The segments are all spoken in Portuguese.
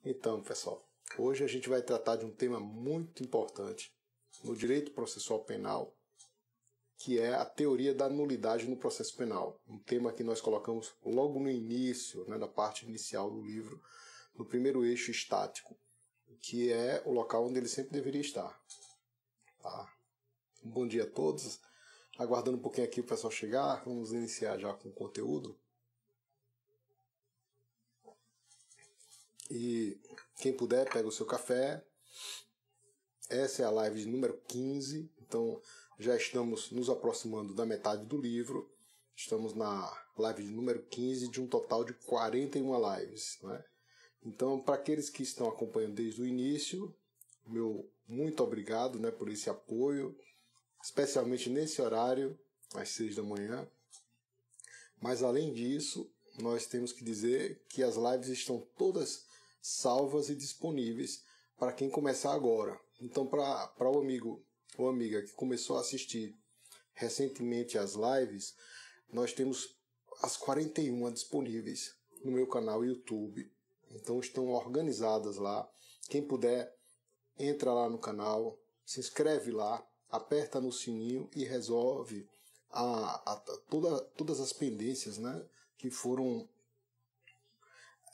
Então, pessoal, hoje a gente vai tratar de um tema muito importante no direito processual penal, que é a teoria da nulidade no processo penal. Um tema que nós colocamos logo no início, na parte inicial do livro, no primeiro eixo estático, que é o local onde ele sempre deveria estar. Tá? Um bom dia a todos. Aguardando um pouquinho aqui o pessoal chegar, vamos iniciar já com o conteúdo. E quem puder, pega o seu café. Essa é a live de número 15, então já estamos nos aproximando da metade do livro. Estamos na live de número 15 de um total de 41 lives. Né? Então, para aqueles que estão acompanhando desde o início, meu muito obrigado, por esse apoio, especialmente nesse horário, às 6 da manhã. Mas, além disso, nós temos que dizer que as lives estão todas salvas e disponíveis para quem começar agora. Então, para o amigo ou amiga que começou a assistir recentemente as lives, nós temos as 41 disponíveis no meu canal YouTube. Então, estão organizadas lá. Quem puder, entra lá no canal, se inscreve lá, aperta no sininho e resolve todas as pendências, que foram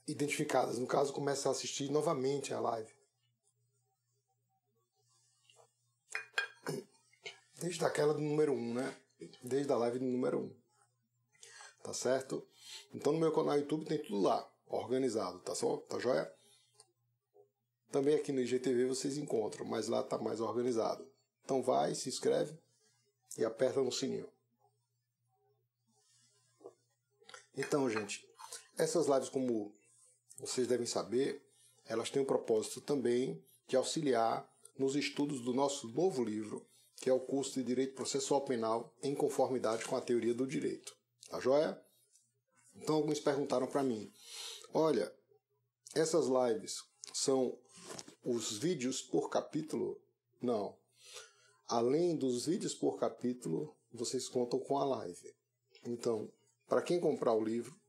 identificadas. No caso, começa a assistir novamente a live. Desde aquela do número 1, Desde a live do número 1. Tá certo? Então no meu canal YouTube tem tudo lá, organizado, tá só? Tá joia? Também aqui no IGTV vocês encontram, mas lá tá mais organizado. Então vai, se inscreve e aperta no sininho. Então, gente, essas lives, como vocês devem saber, elas têm o propósito também de auxiliar nos estudos do nosso novo livro, que é o curso de Direito Processual Penal em conformidade com a teoria do direito. Tá joia? Então alguns perguntaram para mim, olha, essas lives são os vídeos por capítulo? Não. Além dos vídeos por capítulo, vocês contam com a live. Então, para quem comprar o livro,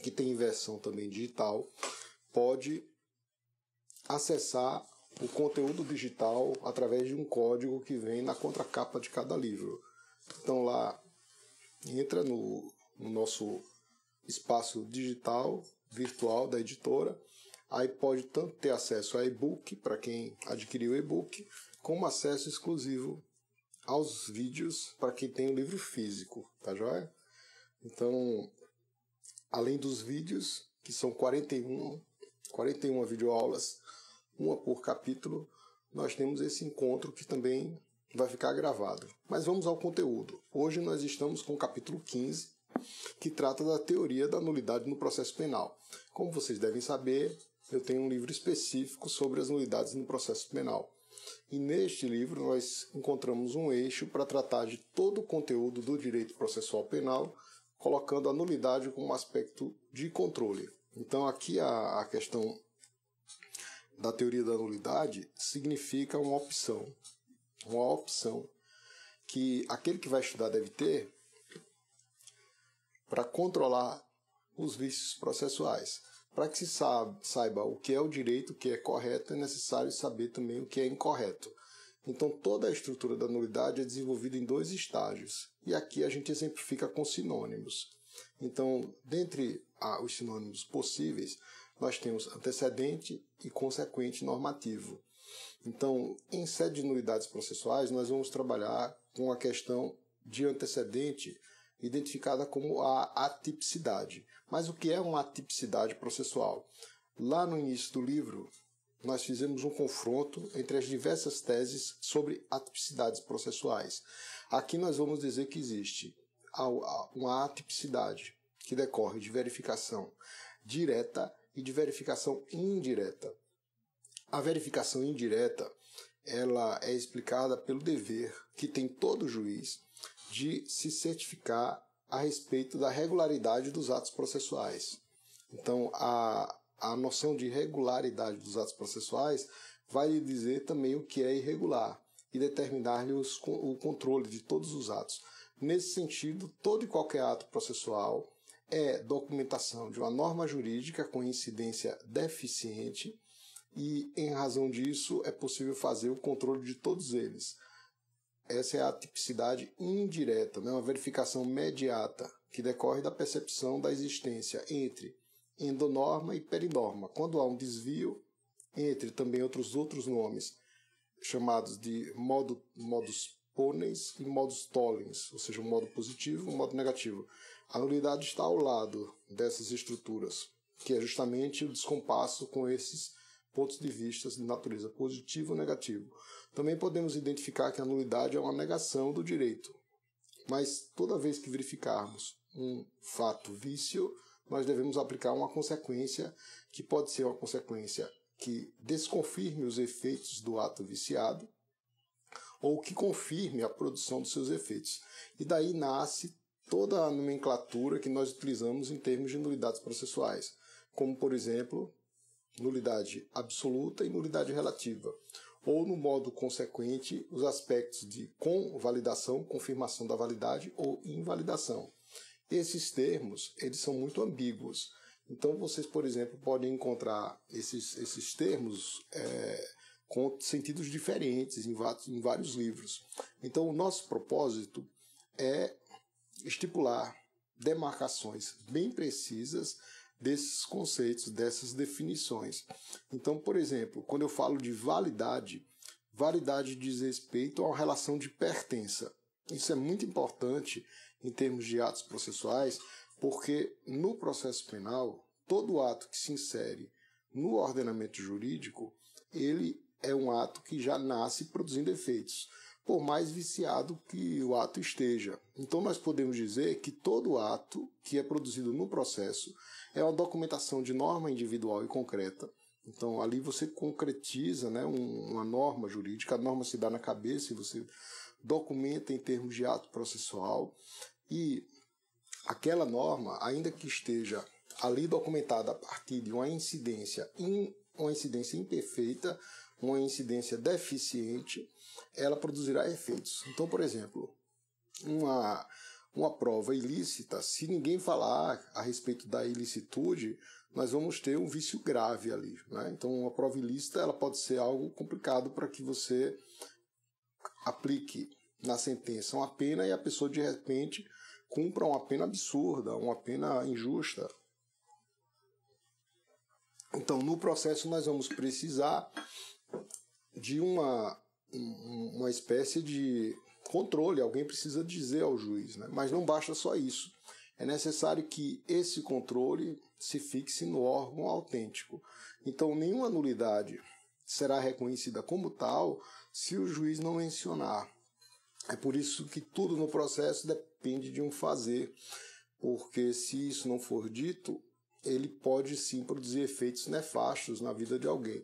que tem versão também digital, pode acessar o conteúdo digital através de um código que vem na contracapa de cada livro. Então lá, entra no nosso espaço digital, virtual da editora, aí pode tanto ter acesso a e-book, para quem adquiriu o e-book, como acesso exclusivo aos vídeos para quem tem o livro físico, tá joia? Então, além dos vídeos, que são 41 videoaulas, uma por capítulo, nós temos esse encontro que também vai ficar gravado. Mas vamos ao conteúdo. Hoje nós estamos com o capítulo 15, que trata da teoria da nulidade no processo penal. Como vocês devem saber, eu tenho um livro específico sobre as nulidades no processo penal. E neste livro nós encontramos um eixo para tratar de todo o conteúdo do direito processual penal, colocando a nulidade como um aspecto de controle. Então aqui a questão da teoria da nulidade significa uma opção que aquele que vai estudar deve ter para controlar os vícios processuais. Para que se saiba o que é o direito, o que é correto, é necessário saber também o que é incorreto. Então toda a estrutura da nulidade é desenvolvida em 2 estágios. E aqui a gente exemplifica com sinônimos. Então, dentre os sinônimos possíveis, nós temos antecedente e consequente normativo. Então, em sede de nulidades processuais, nós vamos trabalhar com a questão de antecedente, identificada como a atipicidade. Mas o que é uma atipicidade processual? Lá no início do livro, nós fizemos um confronto entre as diversas teses sobre atipicidades processuais. Aqui nós vamos dizer que existe uma atipicidade que decorre de verificação direta e de verificação indireta. A verificação indireta, ela é explicada pelo dever que tem todo juiz de se certificar a respeito da regularidade dos atos processuais. Então, a noção de regularidade dos atos processuais vai lhe dizer também o que é irregular e determinar-lhe o controle de todos os atos. Nesse sentido, todo e qualquer ato processual é documentação de uma norma jurídica com incidência deficiente e, em razão disso, é possível fazer o controle de todos eles. Essa é a tipicidade indireta, né? Uma verificação imediata que decorre da percepção da existência entre endonorma e perinorma, quando há um desvio entre também outros nomes, chamados de modus ponens e modus tollens, ou seja, um modo positivo e um modo negativo. A nulidade está ao lado dessas estruturas, que é justamente o descompasso com esses pontos de vista de natureza positivo ou negativo. Também podemos identificar que a nulidade é uma negação do direito, mas toda vez que verificarmos um fato vício, nós devemos aplicar uma consequência que pode ser uma consequência que desconfirme os efeitos do ato viciado ou que confirme a produção dos seus efeitos. E daí nasce toda a nomenclatura que nós utilizamos em termos de nulidades processuais, como, por exemplo, nulidade absoluta e nulidade relativa, ou no modo consequente, os aspectos de convalidação, confirmação da validade ou invalidação. Esses termos, eles são muito ambíguos. Então, vocês, por exemplo, podem encontrar esses termos com sentidos diferentes em vários livros. Então, o nosso propósito é estipular demarcações bem precisas desses conceitos, dessas definições. Então, por exemplo, quando eu falo de validade, validade diz respeito a uma relação de pertença. Isso é muito importante em termos de atos processuais, porque no processo penal, todo ato que se insere no ordenamento jurídico, ele é um ato que já nasce produzindo efeitos, por mais viciado que o ato esteja. Então nós podemos dizer que todo ato que é produzido no processo é uma documentação de norma individual e concreta. Então ali você concretiza, né, uma norma jurídica, a norma se dá na cabeça e você documenta em termos de ato processual, e aquela norma, ainda que esteja ali documentada a partir de uma incidência imperfeita, uma incidência deficiente, ela produzirá efeitos. Então, por exemplo, uma prova ilícita, se ninguém falar a respeito da ilicitude, nós vamos ter um vício grave ali, né? Então, uma prova ilícita ela pode ser algo complicado para que você aplique na sentença uma pena e a pessoa, de repente, cumpra uma pena absurda, uma pena injusta. Então, no processo, nós vamos precisar de uma espécie de controle. Alguém precisa dizer ao juiz, né? Mas não basta só isso. É necessário que esse controle se fixe no órgão autêntico. Então, nenhuma nulidade será reconhecida como tal se o juiz não mencionar. É por isso que tudo no processo depende de um fazer, porque se isso não for dito, ele pode sim produzir efeitos nefastos na vida de alguém.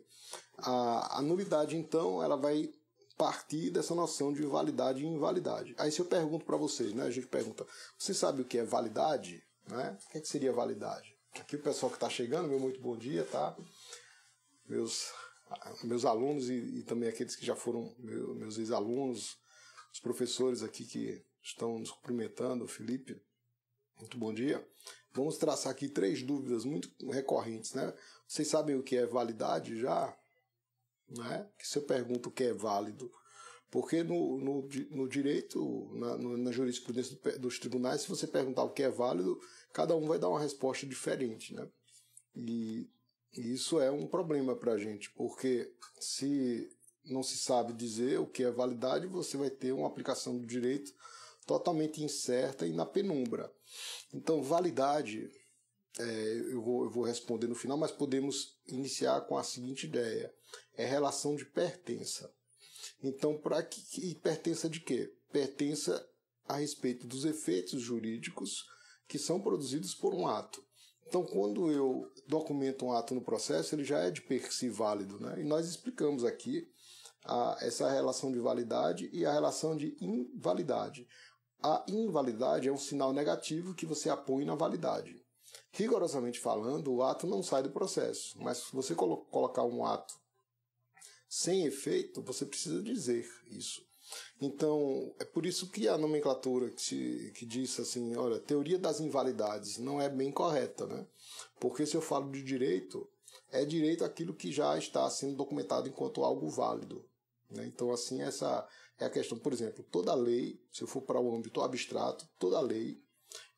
A nulidade, então, ela vai partir dessa noção de validade e invalidade. Aí se eu pergunto para vocês, né, a gente pergunta, você sabe o que é validade? Né? O que seria validade? Aqui o pessoal que está chegando, meu muito bom dia, tá? Meus alunos e também aqueles que já foram meus ex-alunos, os professores aqui que estão nos cumprimentando, o Felipe, muito bom dia. Vamos traçar aqui 3 dúvidas muito recorrentes, né? Vocês sabem o que é validade já? Né? Que se eu pergunto o que é válido, porque no direito, na jurisprudência dos tribunais, se você perguntar o que é válido, cada um vai dar uma resposta diferente, né? E isso é um problema para a gente, porque se não se sabe dizer o que é validade, você vai ter uma aplicação do direito totalmente incerta e na penumbra. Então, validade, eu vou responder no final, mas podemos iniciar com a seguinte ideia: é relação de pertença. Então, e pertença de quê? Pertença a respeito dos efeitos jurídicos que são produzidos por um ato. Então, quando eu documento um ato no processo, ele já é de per si válido, né? E nós explicamos aqui essa relação de validade e a relação de invalidade. A invalidade é um sinal negativo que você apõe na validade. Rigorosamente falando, o ato não sai do processo, mas se você colocar um ato sem efeito, você precisa dizer isso. Então, é por isso que a nomenclatura que diz assim, olha, teoria das invalidades não é bem correta, né? Porque se eu falo de direito, é direito aquilo que já está sendo documentado enquanto algo válido, né? Então, assim, essa é a questão. Por exemplo, toda lei, se eu for para o âmbito abstrato, toda lei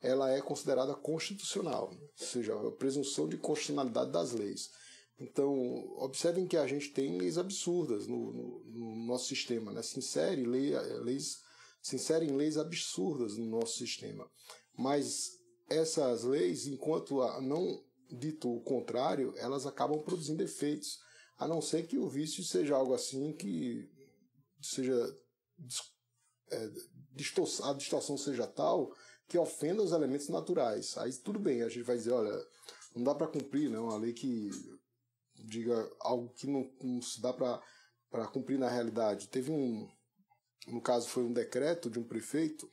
ela é considerada constitucional, né? Ou seja, a presunção de constitucionalidade das leis. Então, observem que a gente tem leis absurdas no nosso sistema, né? Se inserem leis absurdas no nosso sistema. Mas essas leis, enquanto não dito o contrário, elas acabam produzindo efeitos, a não ser que o vício seja algo assim que seja a distorção seja tal que ofenda os elementos naturais. Aí tudo bem, a gente vai dizer, olha, não dá para cumprir, né, uma lei que diga algo que não se dá para cumprir na realidade. Teve no caso foi um decreto de um prefeito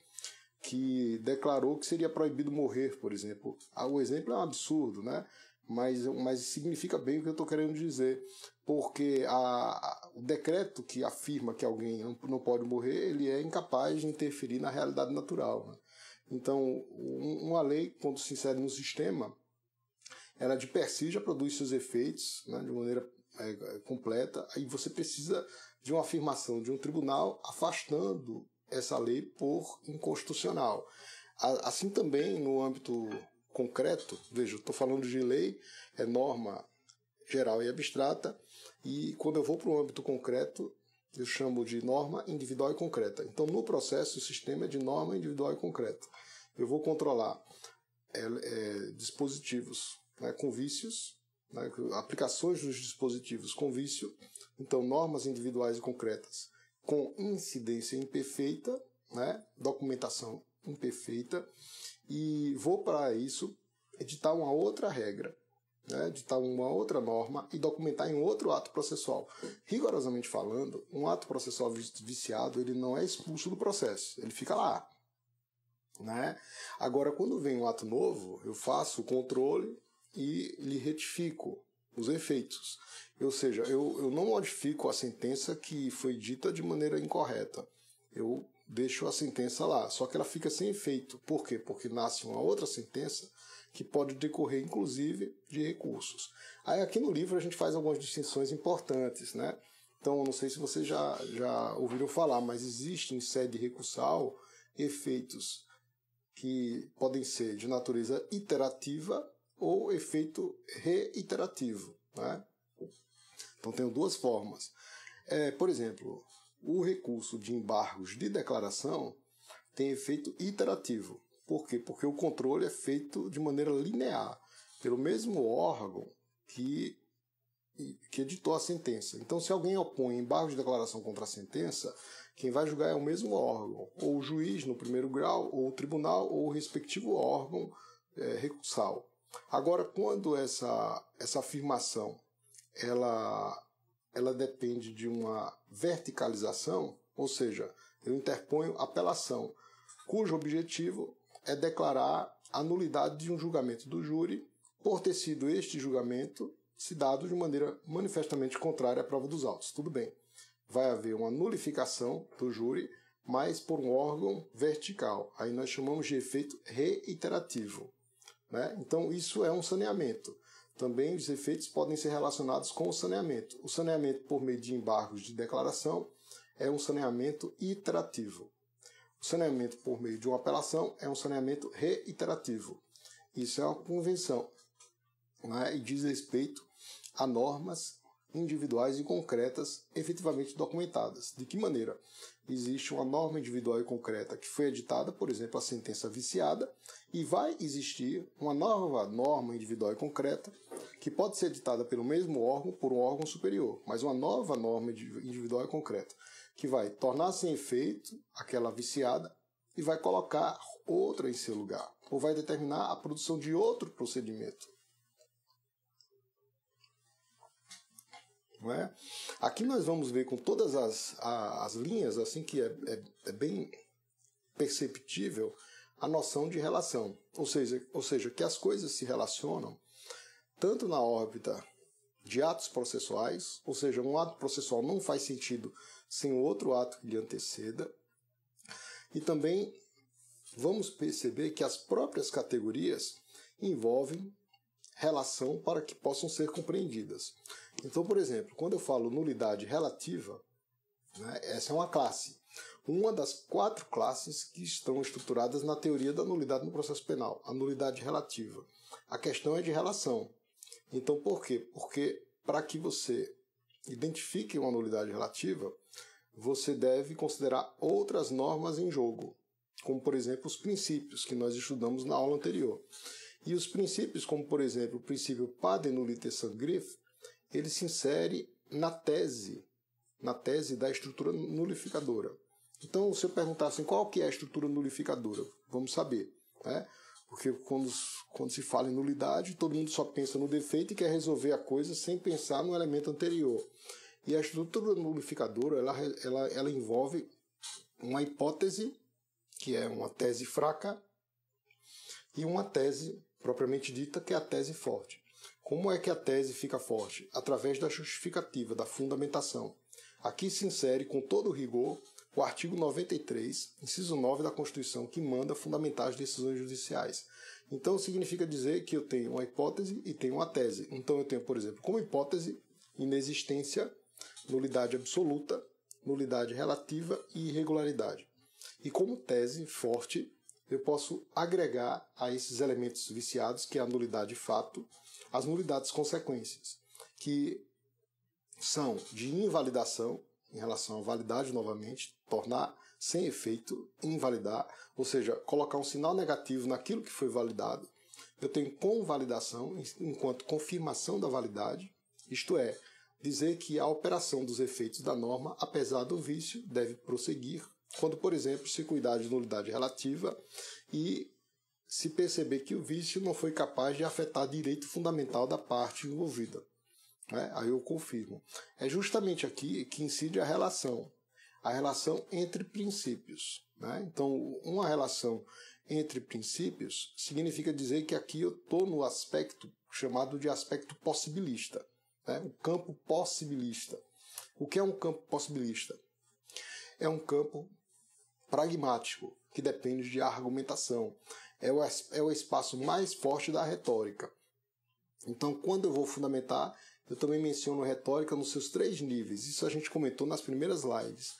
que declarou que seria proibido morrer, por exemplo. O exemplo é um absurdo, né? Mas significa bem o que eu estou querendo dizer, porque o decreto que afirma que alguém não pode morrer, ele é incapaz de interferir na realidade natural, né? Então, uma lei, quando se insere no sistema, ela de per si já produz seus efeitos, né, de maneira completa, aí você precisa de uma afirmação de um tribunal afastando essa lei por inconstitucional. Assim também no âmbito concreto, veja, estou falando de lei, é norma geral e abstrata, e quando eu vou para o âmbito concreto, eu chamo de norma individual e concreta. Então, no processo, o sistema é de norma individual e concreta. Eu vou controlar dispositivos, né, com vícios, né, aplicações dos dispositivos com vício, então normas individuais e concretas com incidência imperfeita, né, documentação imperfeita, e vou para isso editar uma outra regra, né, editar uma outra norma e documentar em outro ato processual. Rigorosamente falando, um ato processual viciado ele não é expulso do processo, ele fica lá, né? Agora, quando vem um ato novo, eu faço o controle e lhe retifico os efeitos. Ou seja, eu não modifico a sentença que foi dita de maneira incorreta. Eu deixo a sentença lá, só que ela fica sem efeito. Por quê? Porque nasce uma outra sentença que pode decorrer, inclusive, de recursos. Aí aqui no livro a gente faz algumas distinções importantes, né? Então, não sei se vocês já ouviram falar, mas existe em sede recursal efeitos que podem ser de natureza iterativa ou efeito reiterativo, né? Então, tem duas formas. Por exemplo, o recurso de embargos de declaração tem efeito iterativo. Por quê? Porque o controle é feito de maneira linear, pelo mesmo órgão que editou a sentença. Então, se alguém opõe embargo de declaração contra a sentença, quem vai julgar é o mesmo órgão, ou o juiz no primeiro grau, ou o tribunal, ou o respectivo órgão recursal. Agora, quando essa afirmação ela depende de uma verticalização, ou seja, eu interponho apelação, cujo objetivo é declarar a nulidade de um julgamento do júri por ter sido este julgamento se dado de maneira manifestamente contrária à prova dos autos. Tudo bem, vai haver uma nulificação do júri, mas por um órgão vertical. Aí nós chamamos de efeito reiterativo, né? Então isso é um saneamento. Também os efeitos podem ser relacionados com o saneamento. O saneamento por meio de embargos de declaração é um saneamento iterativo. O saneamento por meio de uma apelação é um saneamento reiterativo. Isso é uma convenção, né? E diz respeito a normas individuais e concretas efetivamente documentadas. De que maneira? Existe uma norma individual e concreta que foi editada, por exemplo, a sentença viciada, e vai existir uma nova norma individual e concreta que pode ser editada pelo mesmo órgão por um órgão superior, mas uma nova norma individual e concreta que vai tornar sem efeito aquela viciada e vai colocar outra em seu lugar, ou vai determinar a produção de outro procedimento. Não é? Aqui nós vamos ver com todas as linhas, assim que é bem perceptível a noção de relação. Ou seja, que as coisas se relacionam tanto na órbita de atos processuais, ou seja, um ato processual não faz sentido sem outro ato que lhe anteceda. E também vamos perceber que as próprias categorias envolvem relação para que possam ser compreendidas. Então, por exemplo, quando eu falo nulidade relativa, né, essa é uma classe. Uma das 4 classes que estão estruturadas na teoria da nulidade no processo penal, a nulidade relativa. A questão é de relação. Então, por quê? Porque para que você identifique uma nulidade relativa, você deve considerar outras normas em jogo, como, por exemplo, os princípios que nós estudamos na aula anterior. E os princípios, como, por exemplo, o princípio Pade Nullité Sangriff, ele se insere na tese da estrutura nulificadora. Então, se eu perguntar assim, qual que é a estrutura nulificadora? Vamos saber, né? Porque quando se fala em nulidade, todo mundo só pensa no defeito e quer resolver a coisa sem pensar no elemento anterior. E a estrutura nulificadora, ela envolve uma hipótese, que é uma tese fraca, e uma tese propriamente dita, que é a tese forte. Como é que a tese fica forte? Através da justificativa, da fundamentação. Aqui se insere com todo o rigor o artigo 93, inciso 9 da Constituição, que manda fundamentar as decisões judiciais. Então significa dizer que eu tenho uma hipótese e tenho uma tese. Então eu tenho, por exemplo, como hipótese, inexistência, nulidade absoluta, nulidade relativa e irregularidade. E como tese forte, eu posso agregar a esses elementos viciados, que é a nulidade fato, as nulidades consequências, que são de invalidação, em relação à validade novamente, tornar sem efeito, invalidar, ou seja, colocar um sinal negativo naquilo que foi validado. Eu tenho convalidação, enquanto confirmação da validade, isto é, dizer que a operação dos efeitos da norma, apesar do vício, deve prosseguir, quando, por exemplo, se cuidar de nulidade relativa e se perceber que o vício não foi capaz de afetar direito fundamental da parte envolvida. Aí eu confirmo. É justamente aqui que incide a relação entre princípios. Então, uma relação entre princípios significa dizer que aqui eu estou no aspecto chamado de aspecto possibilista, o campo possibilista. O que é um campo possibilista? É um campo pragmático, que depende de argumentação. É o espaço mais forte da retórica. Então, quando eu vou fundamentar, eu também menciono retórica nos seus 3 níveis. Isso a gente comentou nas primeiras lives.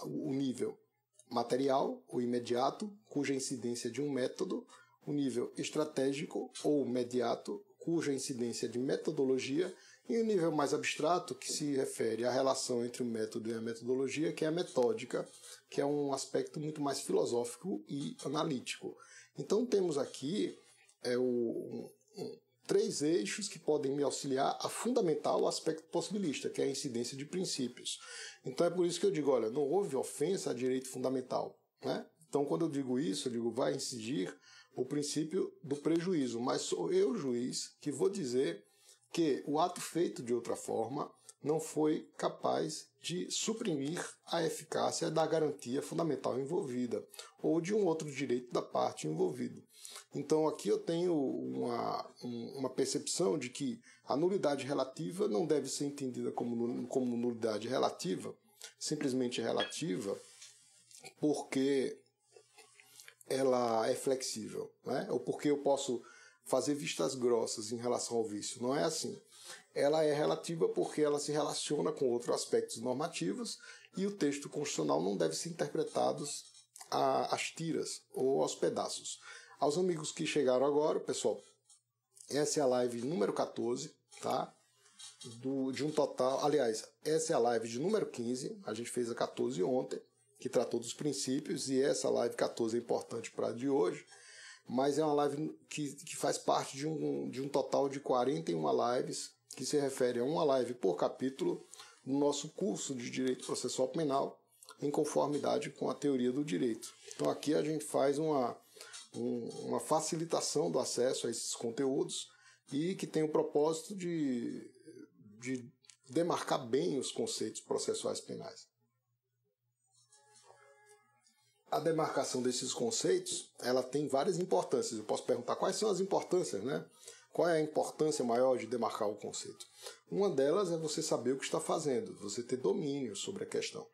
O nível material, o imediato, cuja incidência de um método. O nível estratégico ou mediato, cuja incidência de metodologia. E o nível mais abstrato, que se refere à relação entre o método e a metodologia, que é a metódica, que é um aspecto muito mais filosófico e analítico. Então temos aqui 3 eixos que podem me auxiliar a fundamentar o aspecto possibilista, que é a incidência de princípios. Então é por isso que eu digo, olha, não houve ofensa a direito fundamental. Então quando eu digo isso, eu digo, vai incidir o princípio do prejuízo, mas sou eu, juiz, que vou dizer que o ato feito de outra forma não foi capaz de suprimir a eficácia da garantia fundamental envolvida, ou de um outro direito da parte envolvida. Então aqui eu tenho uma percepção de que a nulidade relativa não deve ser entendida como nulidade relativa, simplesmente relativa, porque ela é flexível, ou porque eu posso fazer vistas grossas em relação ao vício. Não é assim. Ela é relativa porque ela se relaciona com outros aspectos normativos e o texto constitucional não deve ser interpretado às tiras ou aos pedaços. Aos amigos que chegaram agora, pessoal, essa é a live número 14, tá? De um total... Aliás, essa é a live de número 15, a gente fez a 14 ontem, que tratou dos princípios, e essa live 14 é importante para a de hoje, mas é uma live que faz parte de um total de 41 lives, que se refere a uma live por capítulo no nosso curso de Direito Processual Penal, em conformidade com a teoria do direito. Então aqui a gente faz uma facilitação do acesso a esses conteúdos e que tem o propósito de demarcar bem os conceitos processuais penais. A demarcação desses conceitos, ela tem várias importâncias. Eu posso perguntar quais são as importâncias, Qual é a importância maior de demarcar o conceito? Uma delas é você saber o que está fazendo, você ter domínio sobre a questão.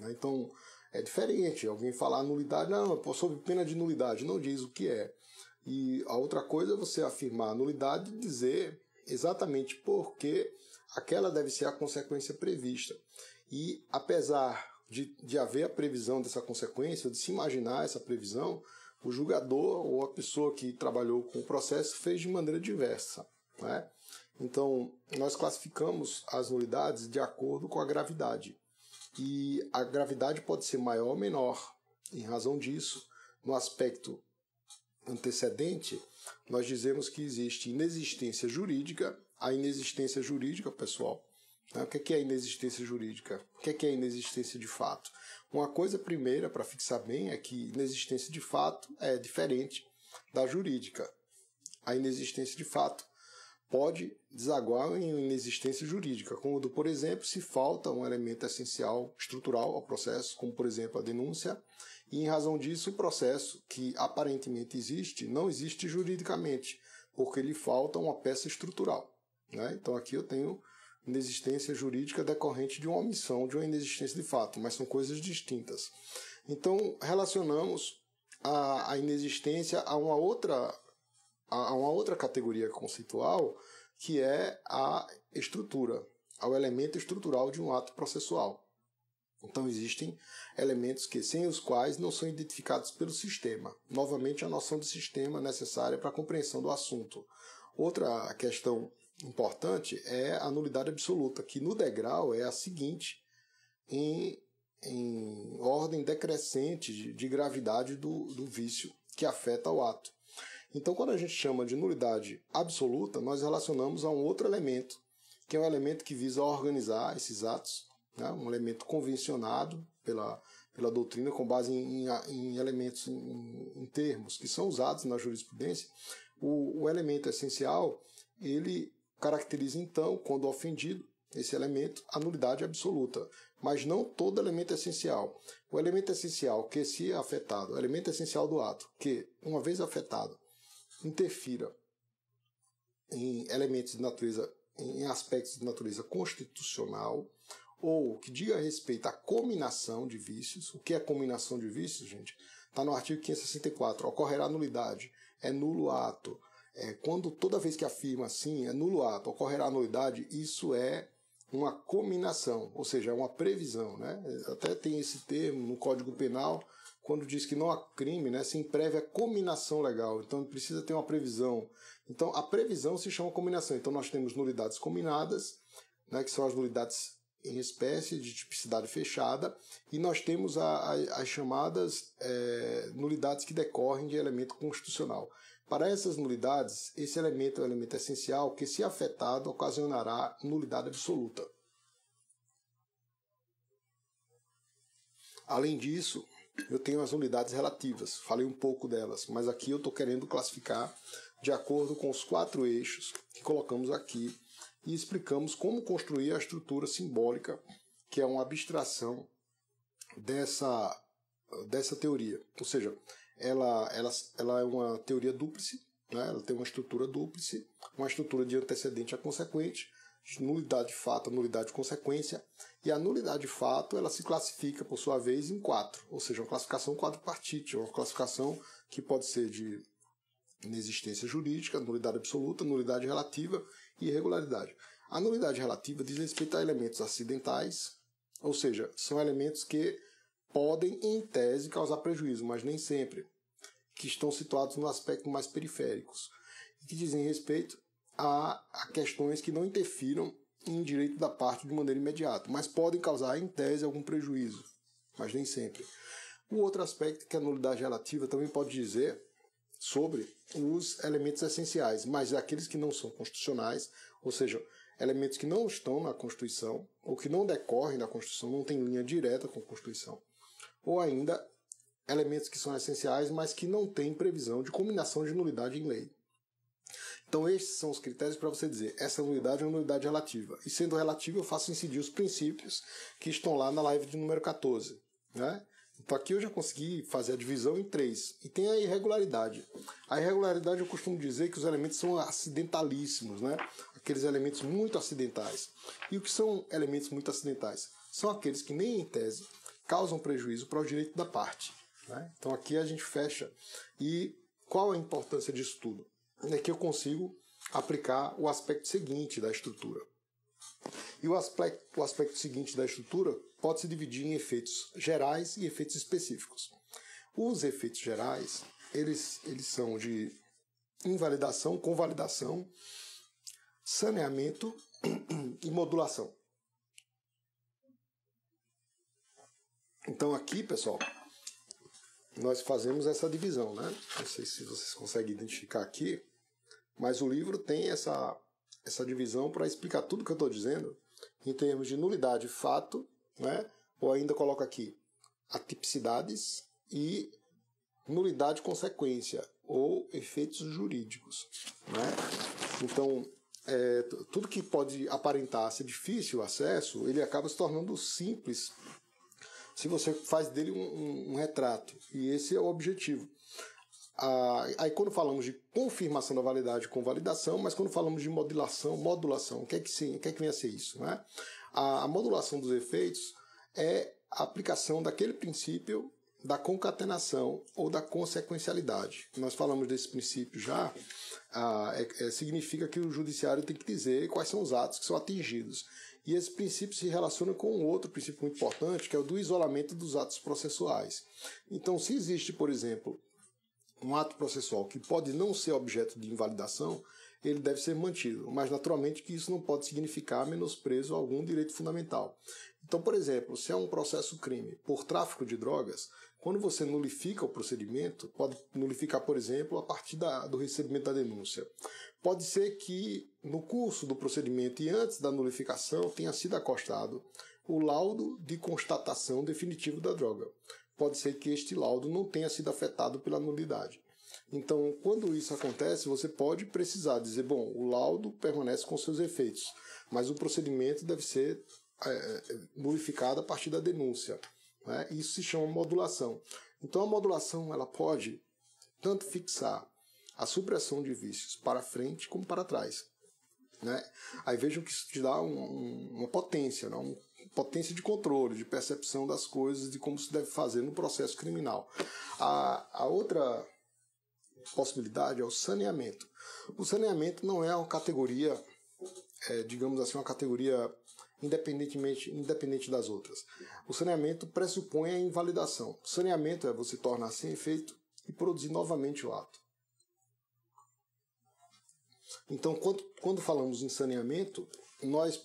Então, é diferente alguém falar nulidade, não, sob pena de nulidade, não diz o que é. E a outra coisa é você afirmar a nulidade e dizer exatamente por que aquela deve ser a consequência prevista. E apesar de haver a previsão dessa consequência, de se imaginar essa previsão, o julgador ou a pessoa que trabalhou com o processo fez de maneira diversa, né? Então, nós classificamos as nulidades de acordo com a gravidade. E a gravidade pode ser maior ou menor. Em razão disso, no aspecto antecedente, nós dizemos que existe inexistência jurídica. A inexistência jurídica, pessoal, né? O que é a inexistência jurídica? O que é a inexistência de fato? Uma coisa primeira para fixar bem é que inexistência de fato é diferente da jurídica. A inexistência de fato pode desaguar em inexistência jurídica, como, por exemplo, se falta um elemento essencial estrutural ao processo, como, por exemplo, a denúncia, e, em razão disso, o processo que aparentemente existe não existe juridicamente, porque lhe falta uma peça estrutural, né? Então, aqui eu tenho inexistência jurídica decorrente de uma omissão, de uma inexistência de fato, mas são coisas distintas. Então, relacionamos a inexistência a uma outra categoria conceitual, que é a estrutura, ao elemento estrutural de um ato processual. Então existem elementos sem os quais não são identificados pelo sistema. Novamente, a noção de sistema necessária para a compreensão do assunto. Outra questão importante é a nulidade absoluta, que no degrau é a seguinte, em ordem decrescente de gravidade do vício que afeta o ato. Então, quando a gente chama de nulidade absoluta, nós relacionamos a um outro elemento, que é um elemento que visa organizar esses atos, né? Um elemento convencionado pela doutrina com base em elementos, em termos que são usados na jurisprudência. O elemento essencial, ele caracteriza, então, quando ofendido, esse elemento, a nulidade absoluta. Mas não todo elemento essencial. O elemento essencial que, se afetado, o elemento essencial do ato, que, uma vez afetado, interfira em elementos de natureza, em aspectos de natureza constitucional, ou que diga respeito à cominação de vícios. O que é cominação de vícios, gente? Está no artigo 564. Ocorrerá nulidade. É nulo ato. Quando toda vez que afirma assim, é nulo ato, ocorrerá nulidade, isso é uma cominação, ou seja, é uma previsão, né? Até tem esse termo no Código Penal, quando diz que não há crime, né, sem prévia cominação legal. Então precisa ter uma previsão. Então a previsão se chama cominação. Então nós temos nulidades cominadas, né, que são as nulidades em espécie de tipicidade fechada, e nós temos as chamadas nulidades que decorrem de elemento constitucional. Para essas nulidades, esse elemento é o elemento essencial que, se afetado, ocasionará nulidade absoluta. Além disso, eu tenho as nulidades relativas, falei um pouco delas, mas aqui eu estou querendo classificar de acordo com os 4 eixos que colocamos aqui e explicamos como construir a estrutura simbólica, que é uma abstração dessa teoria. Ou seja, ela é uma teoria dúplice, né? Ela tem uma estrutura dúplice, uma estrutura de antecedente a consequente, nulidade de fato, nulidade de consequência, e a nulidade de fato ela se classifica, por sua vez, em 4, ou seja, uma classificação quadripartite, uma classificação que pode ser de inexistência jurídica, nulidade absoluta, nulidade relativa e irregularidade. A nulidade relativa diz respeito a elementos acidentais, ou seja, são elementos que podem, em tese, causar prejuízo, mas nem sempre, que estão situados no aspecto mais periféricos, e que dizem respeito a questões que não interfiram em direito da parte de maneira imediata, mas podem causar, em tese, algum prejuízo, mas nem sempre. O outro aspecto que a nulidade relativa também pode dizer sobre os elementos essenciais, mas aqueles que não são constitucionais, ou seja, elementos que não estão na Constituição, ou que não decorrem da Constituição, não têm linha direta com a Constituição, ou ainda elementos que são essenciais, mas que não têm previsão de combinação de nulidade em lei. Então esses são os critérios para você dizer, essa nulidade é uma nulidade relativa. E sendo relativa, eu faço incidir os princípios que estão lá na live de número 14. Né? Então aqui eu já consegui fazer a divisão em 3. E tem a irregularidade. A irregularidade eu costumo dizer que os elementos são acidentalíssimos, né? Aqueles elementos muito acidentais. E o que são elementos muito acidentais? São aqueles que nem em tese causam prejuízo para o direito da parte, né? Então aqui a gente fecha. E qual a importância disso tudo? É que eu consigo aplicar o aspecto seguinte da estrutura. E o aspecto seguinte da estrutura pode se dividir em efeitos gerais e efeitos específicos. Os efeitos gerais, eles são de invalidação, convalidação, saneamento e modulação. Então aqui, pessoal, nós fazemos essa divisão, né? Não sei se vocês conseguem identificar aqui, mas o livro tem essa divisão para explicar tudo que eu estou dizendo em termos de nulidade, fato, né? Ou ainda coloco aqui atipicidades e nulidade, consequência, ou efeitos jurídicos, né? Então, tudo que pode aparentar ser difícil o acesso, ele acaba se tornando simples se você faz dele um retrato. E esse é o objetivo. Aí quando falamos de confirmação da validade com validação, mas quando falamos de modulação, o que é que vem a ser isso, né? A modulação dos efeitos é a aplicação daquele princípio da concatenação ou da consequencialidade. Nós falamos desse princípio já, significa que o judiciário tem que dizer quais são os atos que são atingidos. E esse princípio se relaciona com um outro princípio muito importante, que é o do isolamento dos atos processuais. Então, se existe, por exemplo, um ato processual que pode não ser objeto de invalidação, ele deve ser mantido, mas naturalmente que isso não pode significar menosprezo a algum direito fundamental. Então, por exemplo, se é um processo crime por tráfico de drogas, quando você nulifica o procedimento, pode nulificar, por exemplo, a partir do recebimento da denúncia. Pode ser que no curso do procedimento e antes da nulificação tenha sido acostado o laudo de constatação definitiva da droga. Pode ser que este laudo não tenha sido afetado pela nulidade. Então, quando isso acontece, você pode precisar dizer, bom, o laudo permanece com seus efeitos, mas o procedimento deve ser nulificado a partir da denúncia, né? Isso se chama modulação. Então, a modulação ela pode tanto fixar a supressão de vícios para frente como para trás, né? Aí vejam que isso te dá uma potência, né? Uma potência de controle, de percepção das coisas, de como se deve fazer no processo criminal. A outra possibilidade é o saneamento. O saneamento não é uma categoria, digamos assim, uma categoria independente das outras. O saneamento pressupõe a invalidação. O saneamento é você tornar sem efeito e produzir novamente o ato. Então, quando falamos em saneamento, nós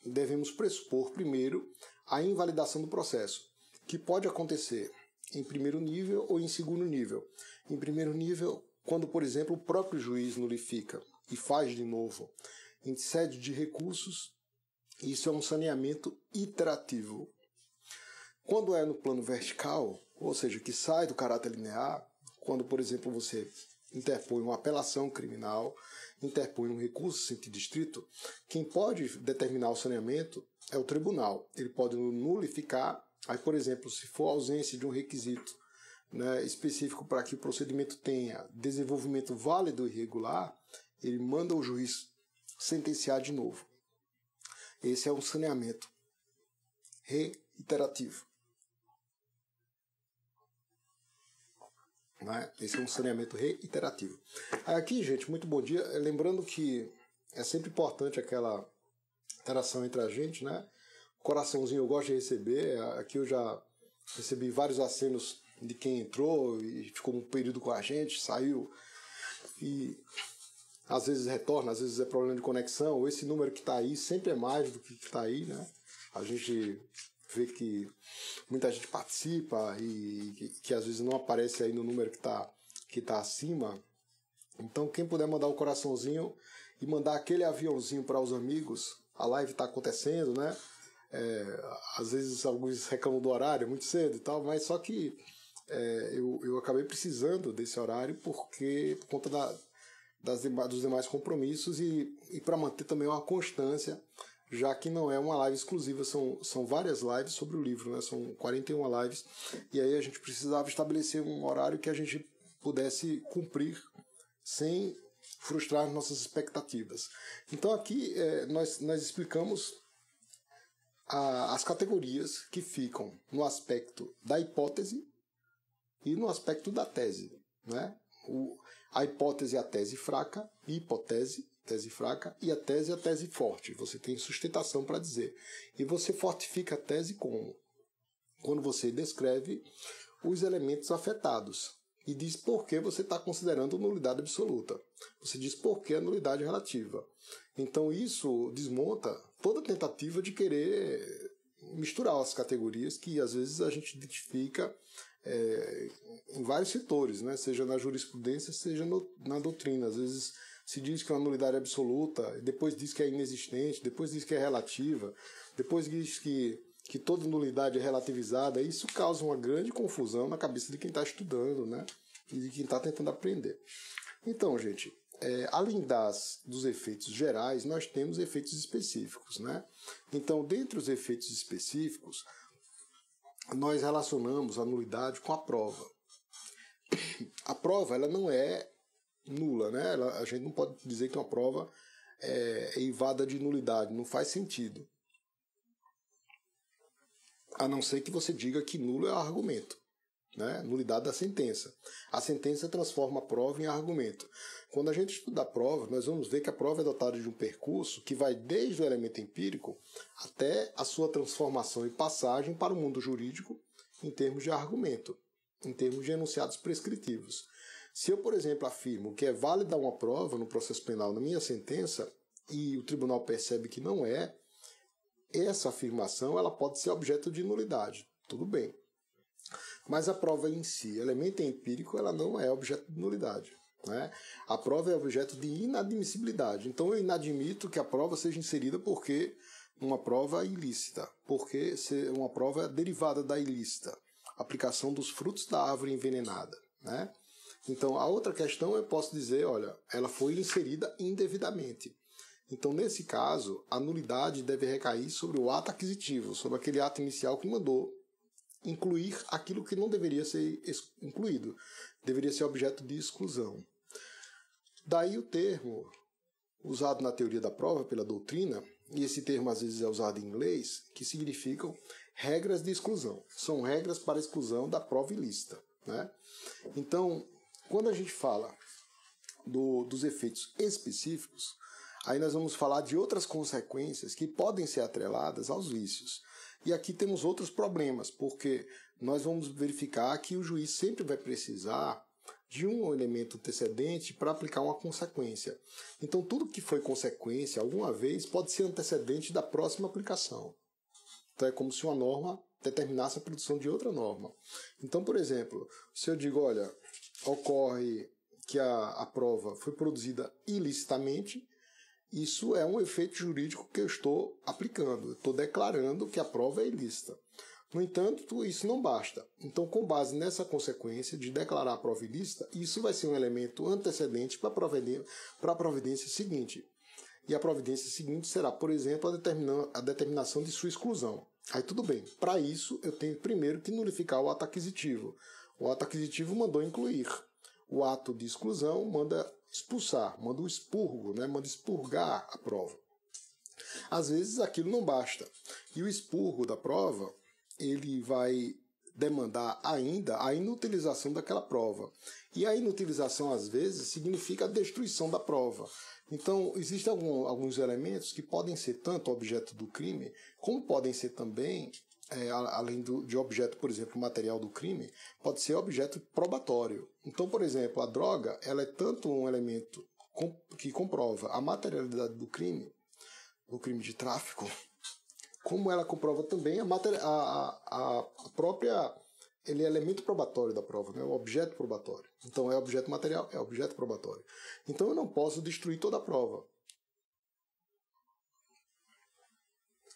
devemos pressupor primeiro a invalidação do processo, que pode acontecer em primeiro nível ou em segundo nível. Em primeiro nível, quando, por exemplo, o próprio juiz nulifica e faz de novo em sede de recursos, isso é um saneamento iterativo. Quando é no plano vertical, ou seja, que sai do caráter linear, quando, por exemplo, você interpõe uma apelação criminal, interpõe um recurso sem distrito, quem pode determinar o saneamento é o tribunal. Ele pode nulificar, aí, por exemplo, se for ausência de um requisito, né, específico para que o procedimento tenha desenvolvimento válido e regular, ele manda o juiz sentenciar de novo. Esse é um saneamento reiterativo. Né? Esse é um saneamento reiterativo. Aqui, gente, muito bom dia. Lembrando que é sempre importante aquela interação entre a gente, né? Coraçãozinho eu gosto de receber. Aqui eu já recebi vários acenos de quem entrou e ficou um período com a gente, saiu e às vezes retorna, às vezes é problema de conexão. Esse número que está aí sempre é mais do que está aí, né? A gente vê que muita gente participa e que às vezes não aparece aí no número que tá acima. Então, quem puder mandar um coraçãozinho e mandar aquele aviãozinho para os amigos, a live está acontecendo, né? Às vezes alguns reclamam do horário, muito cedo e tal, mas só que eu acabei precisando desse horário por conta dos demais compromissos e para manter também uma constância já que não é uma live exclusiva, são várias lives sobre o livro, né? São 41 lives, e aí a gente precisava estabelecer um horário que a gente pudesse cumprir sem frustrar nossas expectativas. Então aqui nós explicamos as categorias que ficam no aspecto da hipótese e no aspecto da tese, né? A hipótese é a tese fraca, hipótese, tese fraca, e a tese forte. Você tem sustentação para dizer. E você fortifica a tese como? Quando você descreve os elementos afetados e diz por que você está considerando nulidade absoluta. Você diz por que a nulidade relativa. Então isso desmonta toda tentativa de querer misturar as categorias que às vezes a gente identifica em vários setores, né? Seja na jurisprudência, seja na doutrina. Às vezes se diz que é uma nulidade absoluta, depois diz que é inexistente, depois diz que é relativa, depois diz que toda nulidade é relativizada. Isso causa uma grande confusão na cabeça de quem está estudando, né? E de quem está tentando aprender. Então, gente, além dos efeitos gerais, nós temos efeitos específicos, né? Então, dentre os efeitos específicos, nós relacionamos a nulidade com a prova. A prova, ela não é nula, né? A gente não pode dizer que uma prova é eivada de nulidade, não faz sentido. A não ser que você diga que nulo é o argumento, né? Nulidade da sentença. A sentença transforma a prova em argumento. Quando a gente estuda a prova, nós vamos ver que a prova é dotada de um percurso que vai desde o elemento empírico até a sua transformação e passagem para o mundo jurídico em termos de argumento, em termos de enunciados prescritivos. Se eu, por exemplo, afirmo que é válida uma prova no processo penal na minha sentença e o tribunal percebe que não é, essa afirmação ela pode ser objeto de nulidade. Tudo bem. Mas a prova em si, elemento empírico, ela não é objeto de nulidade, né? A prova é objeto de inadmissibilidade. Então eu inadmito que a prova seja inserida porque uma prova é ilícita, porque uma prova é derivada da ilícita, aplicação dos frutos da árvore envenenada, né? Então a outra questão eu posso dizer, olha, ela foi inserida indevidamente. Então, nesse caso, a nulidade deve recair sobre o ato aquisitivo, sobre aquele ato inicial que mandou incluir aquilo que não deveria ser incluído, deveria ser objeto de exclusão. Daí o termo usado na teoria da prova pela doutrina, e esse termo às vezes é usado em inglês, que significam regras de exclusão. São regras para a exclusão da prova ilícita, né? Então, quando a gente fala dos efeitos específicos, aí nós vamos falar de outras consequências que podem ser atreladas aos vícios. E aqui temos outros problemas, porque nós vamos verificar que o juiz sempre vai precisar de um elemento antecedente para aplicar uma consequência. Então, tudo que foi consequência, alguma vez, pode ser antecedente da próxima aplicação. Então, é como se uma norma determinasse a produção de outra norma. Então, por exemplo, se eu digo, olha, ocorre que a prova foi produzida ilicitamente, isso é um efeito jurídico que eu estou aplicando. Eu estou declarando que a prova é ilícita. No entanto, isso não basta. Então, com base nessa consequência de declarar a prova ilícita, isso vai ser um elemento antecedente para a providência seguinte. E a providência seguinte será, por exemplo, a determinação de sua exclusão. Aí tudo bem. Para isso, eu tenho primeiro que nulificar o ato aquisitivo. O ato aquisitivo mandou incluir. O ato de exclusão manda expulsar, manda o expurgo, né? Manda expurgar a prova. Às vezes aquilo não basta. E o expurgo da prova, ele vai demandar ainda a inutilização daquela prova. E a inutilização, às vezes, significa a destruição da prova. Então, existem alguns elementos que podem ser tanto objeto do crime, como podem ser também, além de objeto, por exemplo, material do crime, pode ser objeto probatório. Então, por exemplo, a droga ela é tanto um elemento que comprova a materialidade do crime de tráfico, como ela comprova também a própria... Ele é elemento probatório da prova, né? O objeto probatório. Então, é objeto material, é objeto probatório. Então, eu não posso destruir toda a prova.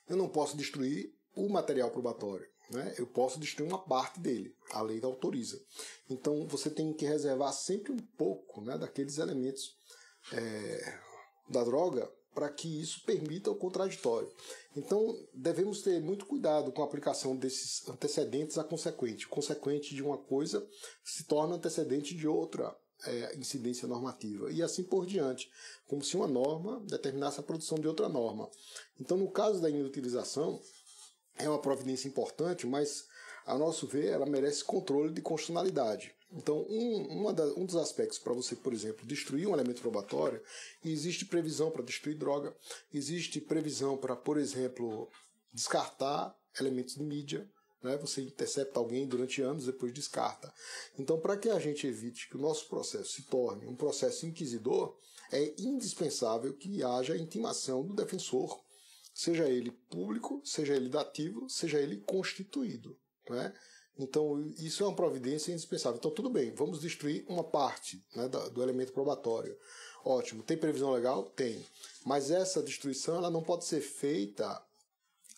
Eu não posso destruir o material probatório, né? Eu posso destruir uma parte dele. A lei autoriza. Então, você tem que reservar sempre um pouco, né, daqueles elementos da droga para que isso permita o contraditório. Então, devemos ter muito cuidado com a aplicação desses antecedentes a consequente. O consequente de uma coisa se torna antecedente de outra incidência normativa, e assim por diante, como se uma norma determinasse a produção de outra norma. Então, no caso da inutilização, é uma providência importante, mas, a nosso ver, ela merece controle de constitucionalidade. Então, um dos aspectos para você, por exemplo, destruir um elemento probatório, existe previsão para destruir droga, existe previsão para, por exemplo, descartar elementos de mídia, né? Você intercepta alguém durante anos, depois descarta. Então, para que a gente evite que o nosso processo se torne um processo inquisidor, é indispensável que haja a intimação do defensor, seja ele público, seja ele dativo, seja ele constituído, né? Então, isso é uma providência indispensável. Então, tudo bem, vamos destruir uma parte, né, do elemento probatório. Ótimo, tem previsão legal? Tem. Mas essa destruição ela não pode ser feita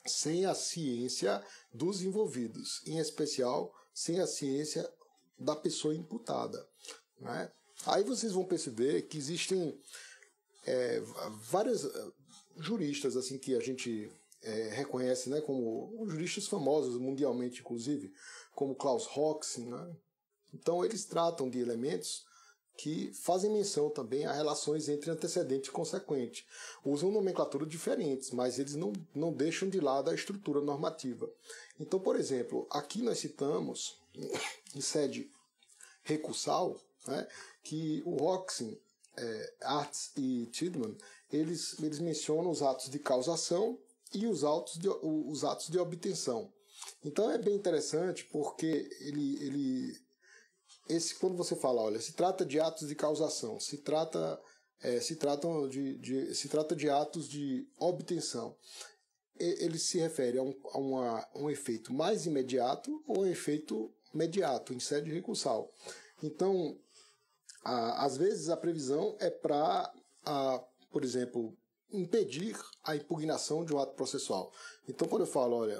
sem a ciência dos envolvidos, em especial sem a ciência da pessoa imputada, né? Aí vocês vão perceber que existem vários juristas assim, que a gente reconhece, né, como juristas famosos mundialmente, inclusive, como Klaus Hoxie, né? Então eles tratam de elementos que fazem menção também a relações entre antecedente e consequente. Usam nomenclaturas diferentes, mas eles não deixam de lado a estrutura normativa. Então, por exemplo, aqui nós citamos, em sede recursal, né, que o Hoxie, Artz e Tiedemann, eles mencionam os atos de causação e os atos de obtenção. Então é bem interessante porque quando você fala, olha, se trata de atos de causação, se trata de atos de obtenção, ele se refere a um efeito mais imediato ou um efeito mediato, em sede recursal. Então, às vezes a previsão é para, por exemplo, impedir a impugnação de um ato processual. Então, quando eu falo, olha,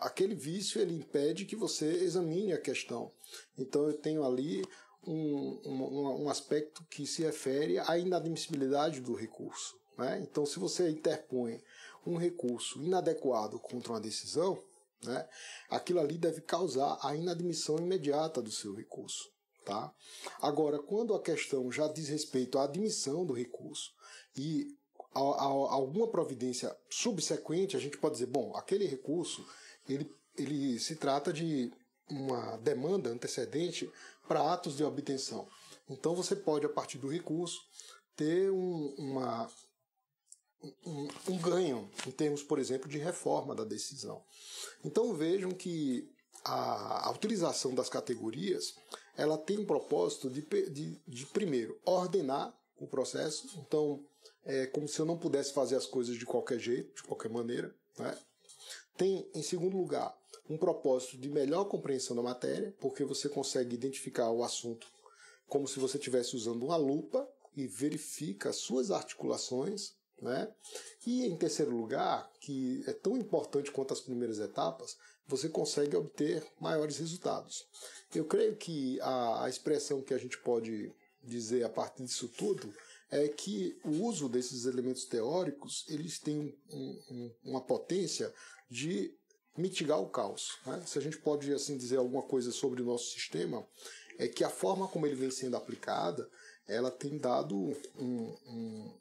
aquele vício ele impede que você examine a questão. Então, eu tenho ali um aspecto que se refere à inadmissibilidade do recurso, né? Então, se você interpõe um recurso inadequado contra uma decisão, né, aquilo ali deve causar a inadmissão imediata do seu recurso. Tá? Agora, quando a questão já diz respeito à admissão do recurso e a alguma providência subsequente, a gente pode dizer, bom, aquele recurso ele se trata de uma demanda antecedente para atos de obtenção. Então você pode, a partir do recurso, ter um ganho em termos, por exemplo, de reforma da decisão. Então vejam que a utilização das categorias ela tem um propósito de primeiro, ordenar o processo. Então, é como se eu não pudesse fazer as coisas de qualquer jeito, de qualquer maneira, né? Tem, em segundo lugar, um propósito de melhor compreensão da matéria, porque você consegue identificar o assunto como se você estivesse usando uma lupa e verifica as suas articulações, né? E, em terceiro lugar, que é tão importante quanto as primeiras etapas, você consegue obter maiores resultados. Eu creio que a expressão que a gente pode dizer a partir disso tudo é que o uso desses elementos teóricos eles têm uma potência de mitigar o caos, né? Se a gente pode assim dizer alguma coisa sobre o nosso sistema, é que a forma como ele vem sendo aplicada ela tem dado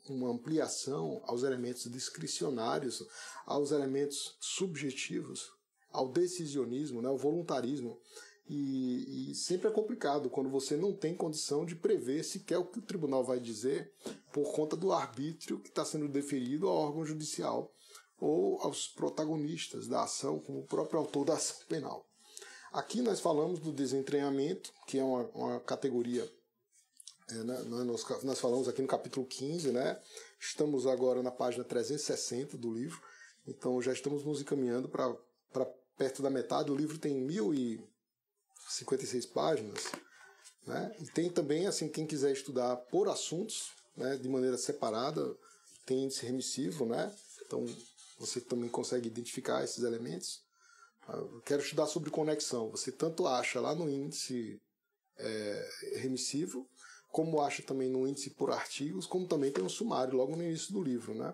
uma ampliação aos elementos discricionários, aos elementos subjetivos, ao decisionismo, né, ao voluntarismo. E sempre é complicado quando você não tem condição de prever sequer o que o tribunal vai dizer por conta do arbítrio que está sendo deferido ao órgão judicial ou aos protagonistas da ação, como o próprio autor da ação penal. Aqui nós falamos do desentranhamento, que é uma categoria, nós falamos aqui no capítulo 15, né? Estamos agora na página 360 do livro, então já estamos nos encaminhando para perto da metade. O livro tem 1056 páginas, né? E tem também, assim, quem quiser estudar por assuntos, né, de maneira separada, tem índice remissivo, né? Então você também consegue identificar esses elementos. Eu quero estudar sobre conexão. Você tanto acha lá no índice remissivo, como acha também no índice por artigos, como também tem um sumário logo no início do livro, né?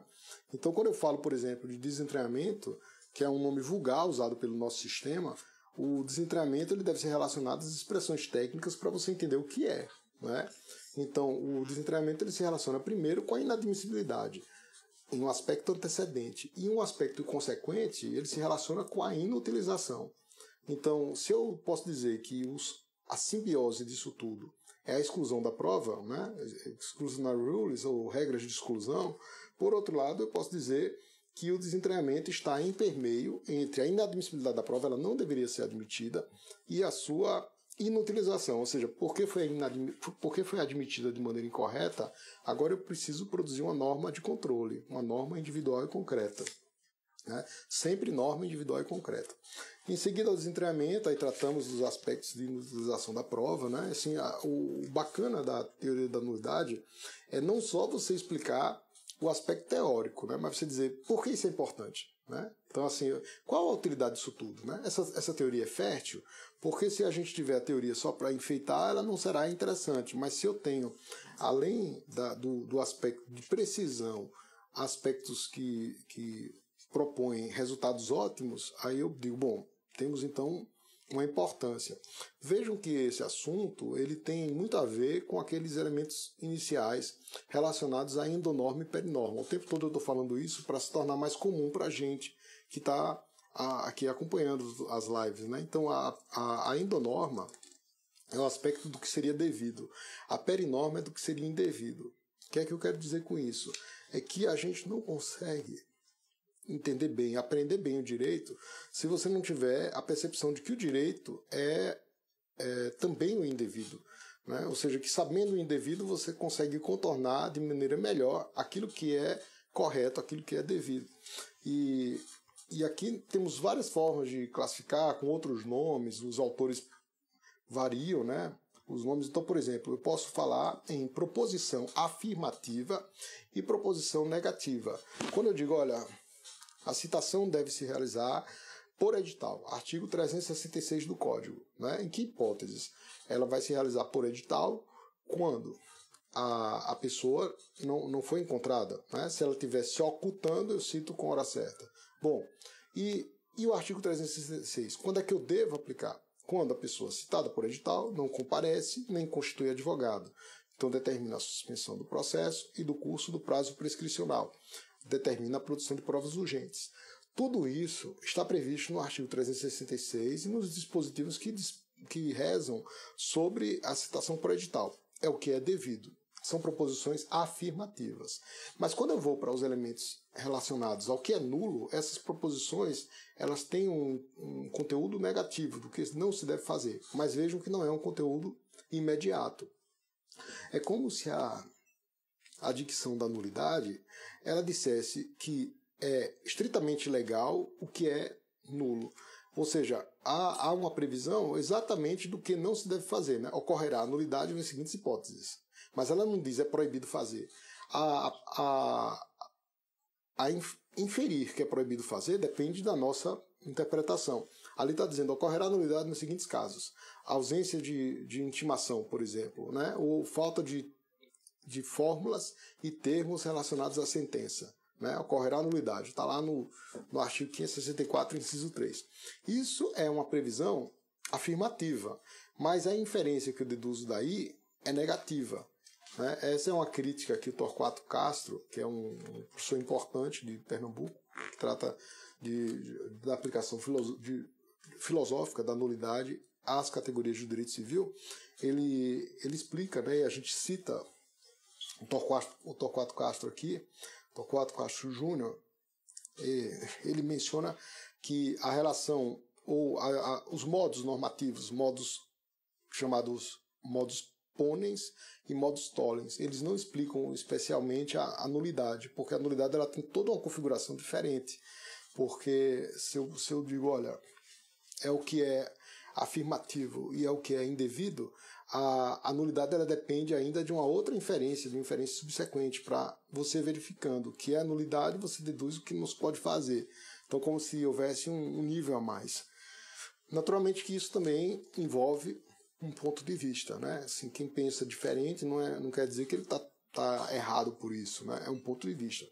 Então, quando eu falo, por exemplo, de desentranhamento, que é um nome vulgar usado pelo nosso sistema, o desentranhamento ele deve ser relacionado às expressões técnicas para você entender o que é, né? Então, o desentranhamento ele se relaciona primeiro com a inadmissibilidade, em um aspecto antecedente, e em um aspecto consequente, ele se relaciona com a inutilização. Então, se eu posso dizer que a simbiose disso tudo é a exclusão da prova, né? Exclusionary rules, ou regras de exclusão, por outro lado, eu posso dizer que o desentranhamento está em permeio entre a inadmissibilidade da prova, ela não deveria ser admitida, e a sua inutilização, ou seja, porque foi admitida de maneira incorreta, agora eu preciso produzir uma norma de controle, uma norma individual e concreta. Né? Sempre norma individual e concreta. Em seguida ao desentranhamento, aí tratamos dos aspectos de inutilização da prova. Né? Assim, o bacana da teoria da nulidade é não só você explicar o aspecto teórico, né? Mas você dizer por que isso é importante. Né? Então, assim, qual a utilidade disso tudo? Né? Essa teoria é fértil, porque se a gente tiver a teoria só para enfeitar, ela não será interessante. Mas se eu tenho, além do aspecto de precisão, aspectos que propõem resultados ótimos, aí eu digo, bom, temos então uma importância. Vejam que esse assunto ele tem muito a ver com aqueles elementos iniciais relacionados à endonorma e perinorma. O tempo todo eu estou falando isso para se tornar mais comum para a gente que está aqui acompanhando as lives. Né? Então, a endonorma é o aspecto do que seria devido. A perinorma é do que seria indevido. O que é que eu quero dizer com isso? É que a gente não consegue entender bem, aprender bem o direito, se você não tiver a percepção de que o direito é também o indevido. Né? Ou seja, que sabendo o indevido você consegue contornar de maneira melhor aquilo que é correto, aquilo que é devido. E aqui temos várias formas de classificar com outros nomes, os autores variam, né? Os nomes. Então, por exemplo, eu posso falar em proposição afirmativa e proposição negativa. Quando eu digo, olha, a citação deve se realizar por edital, artigo 366 do Código. Né? Em que hipóteses? Ela vai se realizar por edital quando a pessoa não foi encontrada. Né? Se ela estiver se ocultando, eu cito com hora certa. Bom, e o artigo 366? Quando é que eu devo aplicar? Quando a pessoa citada por edital não comparece nem constitui advogado. Então determina a suspensão do processo e do curso do prazo prescricional. Determina a produção de provas urgentes. Tudo isso está previsto no artigo 366 e nos dispositivos que rezam sobre a citação por edital. É o que é devido. São proposições afirmativas. Mas quando eu vou para os elementos relacionados ao que é nulo, essas proposições elas têm um conteúdo negativo do que não se deve fazer. Mas vejam que não é um conteúdo imediato. É como se a dicção da nulidade ela dissesse que é estritamente legal o que é nulo. Ou seja, há uma previsão exatamente do que não se deve fazer. Né? Ocorrerá a nulidade nas seguintes hipóteses. Mas ela não diz é proibido fazer. Inferir que é proibido fazer depende da nossa interpretação. Ali está dizendo ocorrerá a nulidade nos seguintes casos. Ausência de intimação, por exemplo, né? Ou falta de fórmulas e termos relacionados à sentença. Né? Ocorrerá a nulidade. Está lá no artigo 564, inciso 3. Isso é uma previsão afirmativa, mas a inferência que eu deduzo daí é negativa. Né? Essa é uma crítica que o Torquato Castro, que é um professor importante de Pernambuco, que trata da aplicação filosófica da nulidade às categorias de direito civil, ele explica, né, e a gente cita o Torquato Castro aqui, Torquato Castro Júnior, ele menciona que a relação, ou os modos normativos, modos chamados modos ponens e modos tollens, eles não explicam especialmente a nulidade, porque a nulidade ela tem toda uma configuração diferente. Porque se eu digo, olha, é o que é afirmativo e é o que é indevido, a nulidade ela depende ainda de uma outra inferência, de uma inferência subsequente, para você verificando o que é a nulidade, você deduz o que não se pode fazer. Então, como se houvesse um nível a mais. Naturalmente que isso também envolve um ponto de vista, né? Assim, quem pensa diferente não quer dizer que ele tá errado por isso, né? É um ponto de vista.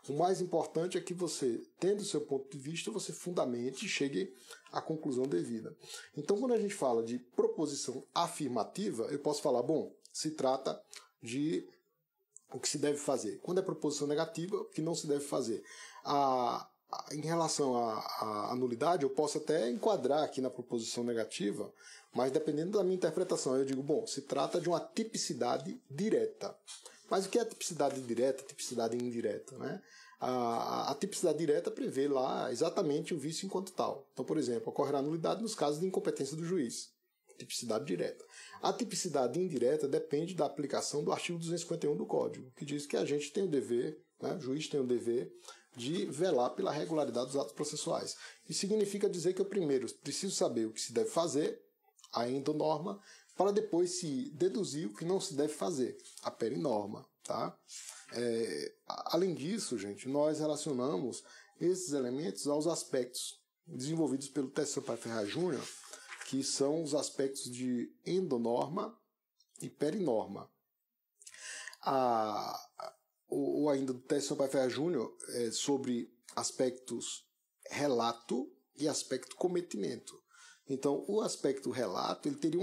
O mais importante é que você, tendo o seu ponto de vista, você fundamente e chegue à conclusão devida. Então, quando a gente fala de proposição afirmativa, eu posso falar, bom, se trata de o que se deve fazer. Quando é proposição negativa, o que não se deve fazer. Em relação à nulidade, eu posso até enquadrar aqui na proposição negativa, mas dependendo da minha interpretação, eu digo, bom, se trata de uma tipicidade direta. Mas o que é tipicidade direta, tipicidade indireta, né? A tipicidade direta prevê lá exatamente o vício enquanto tal. Então, por exemplo, ocorrerá nulidade nos casos de incompetência do juiz. Tipicidade direta. A tipicidade indireta depende da aplicação do artigo 251 do Código, que diz que a gente tem o dever, né, o juiz tem o dever de velar pela regularidade dos atos processuais. Isso significa dizer que eu primeiro preciso saber o que se deve fazer, a endonorma, para depois se deduzir o que não se deve fazer, a perinorma. Tá? Além disso, gente, nós relacionamos esses elementos aos aspectos desenvolvidos pelo Tércio Sampaio Ferreira Júnior, que são os aspectos de endonorma e perinorma. Ou ainda do Tércio Sampaio Ferreira Júnior sobre aspectos relato e aspecto cometimento. Então, o aspecto relato, ele teria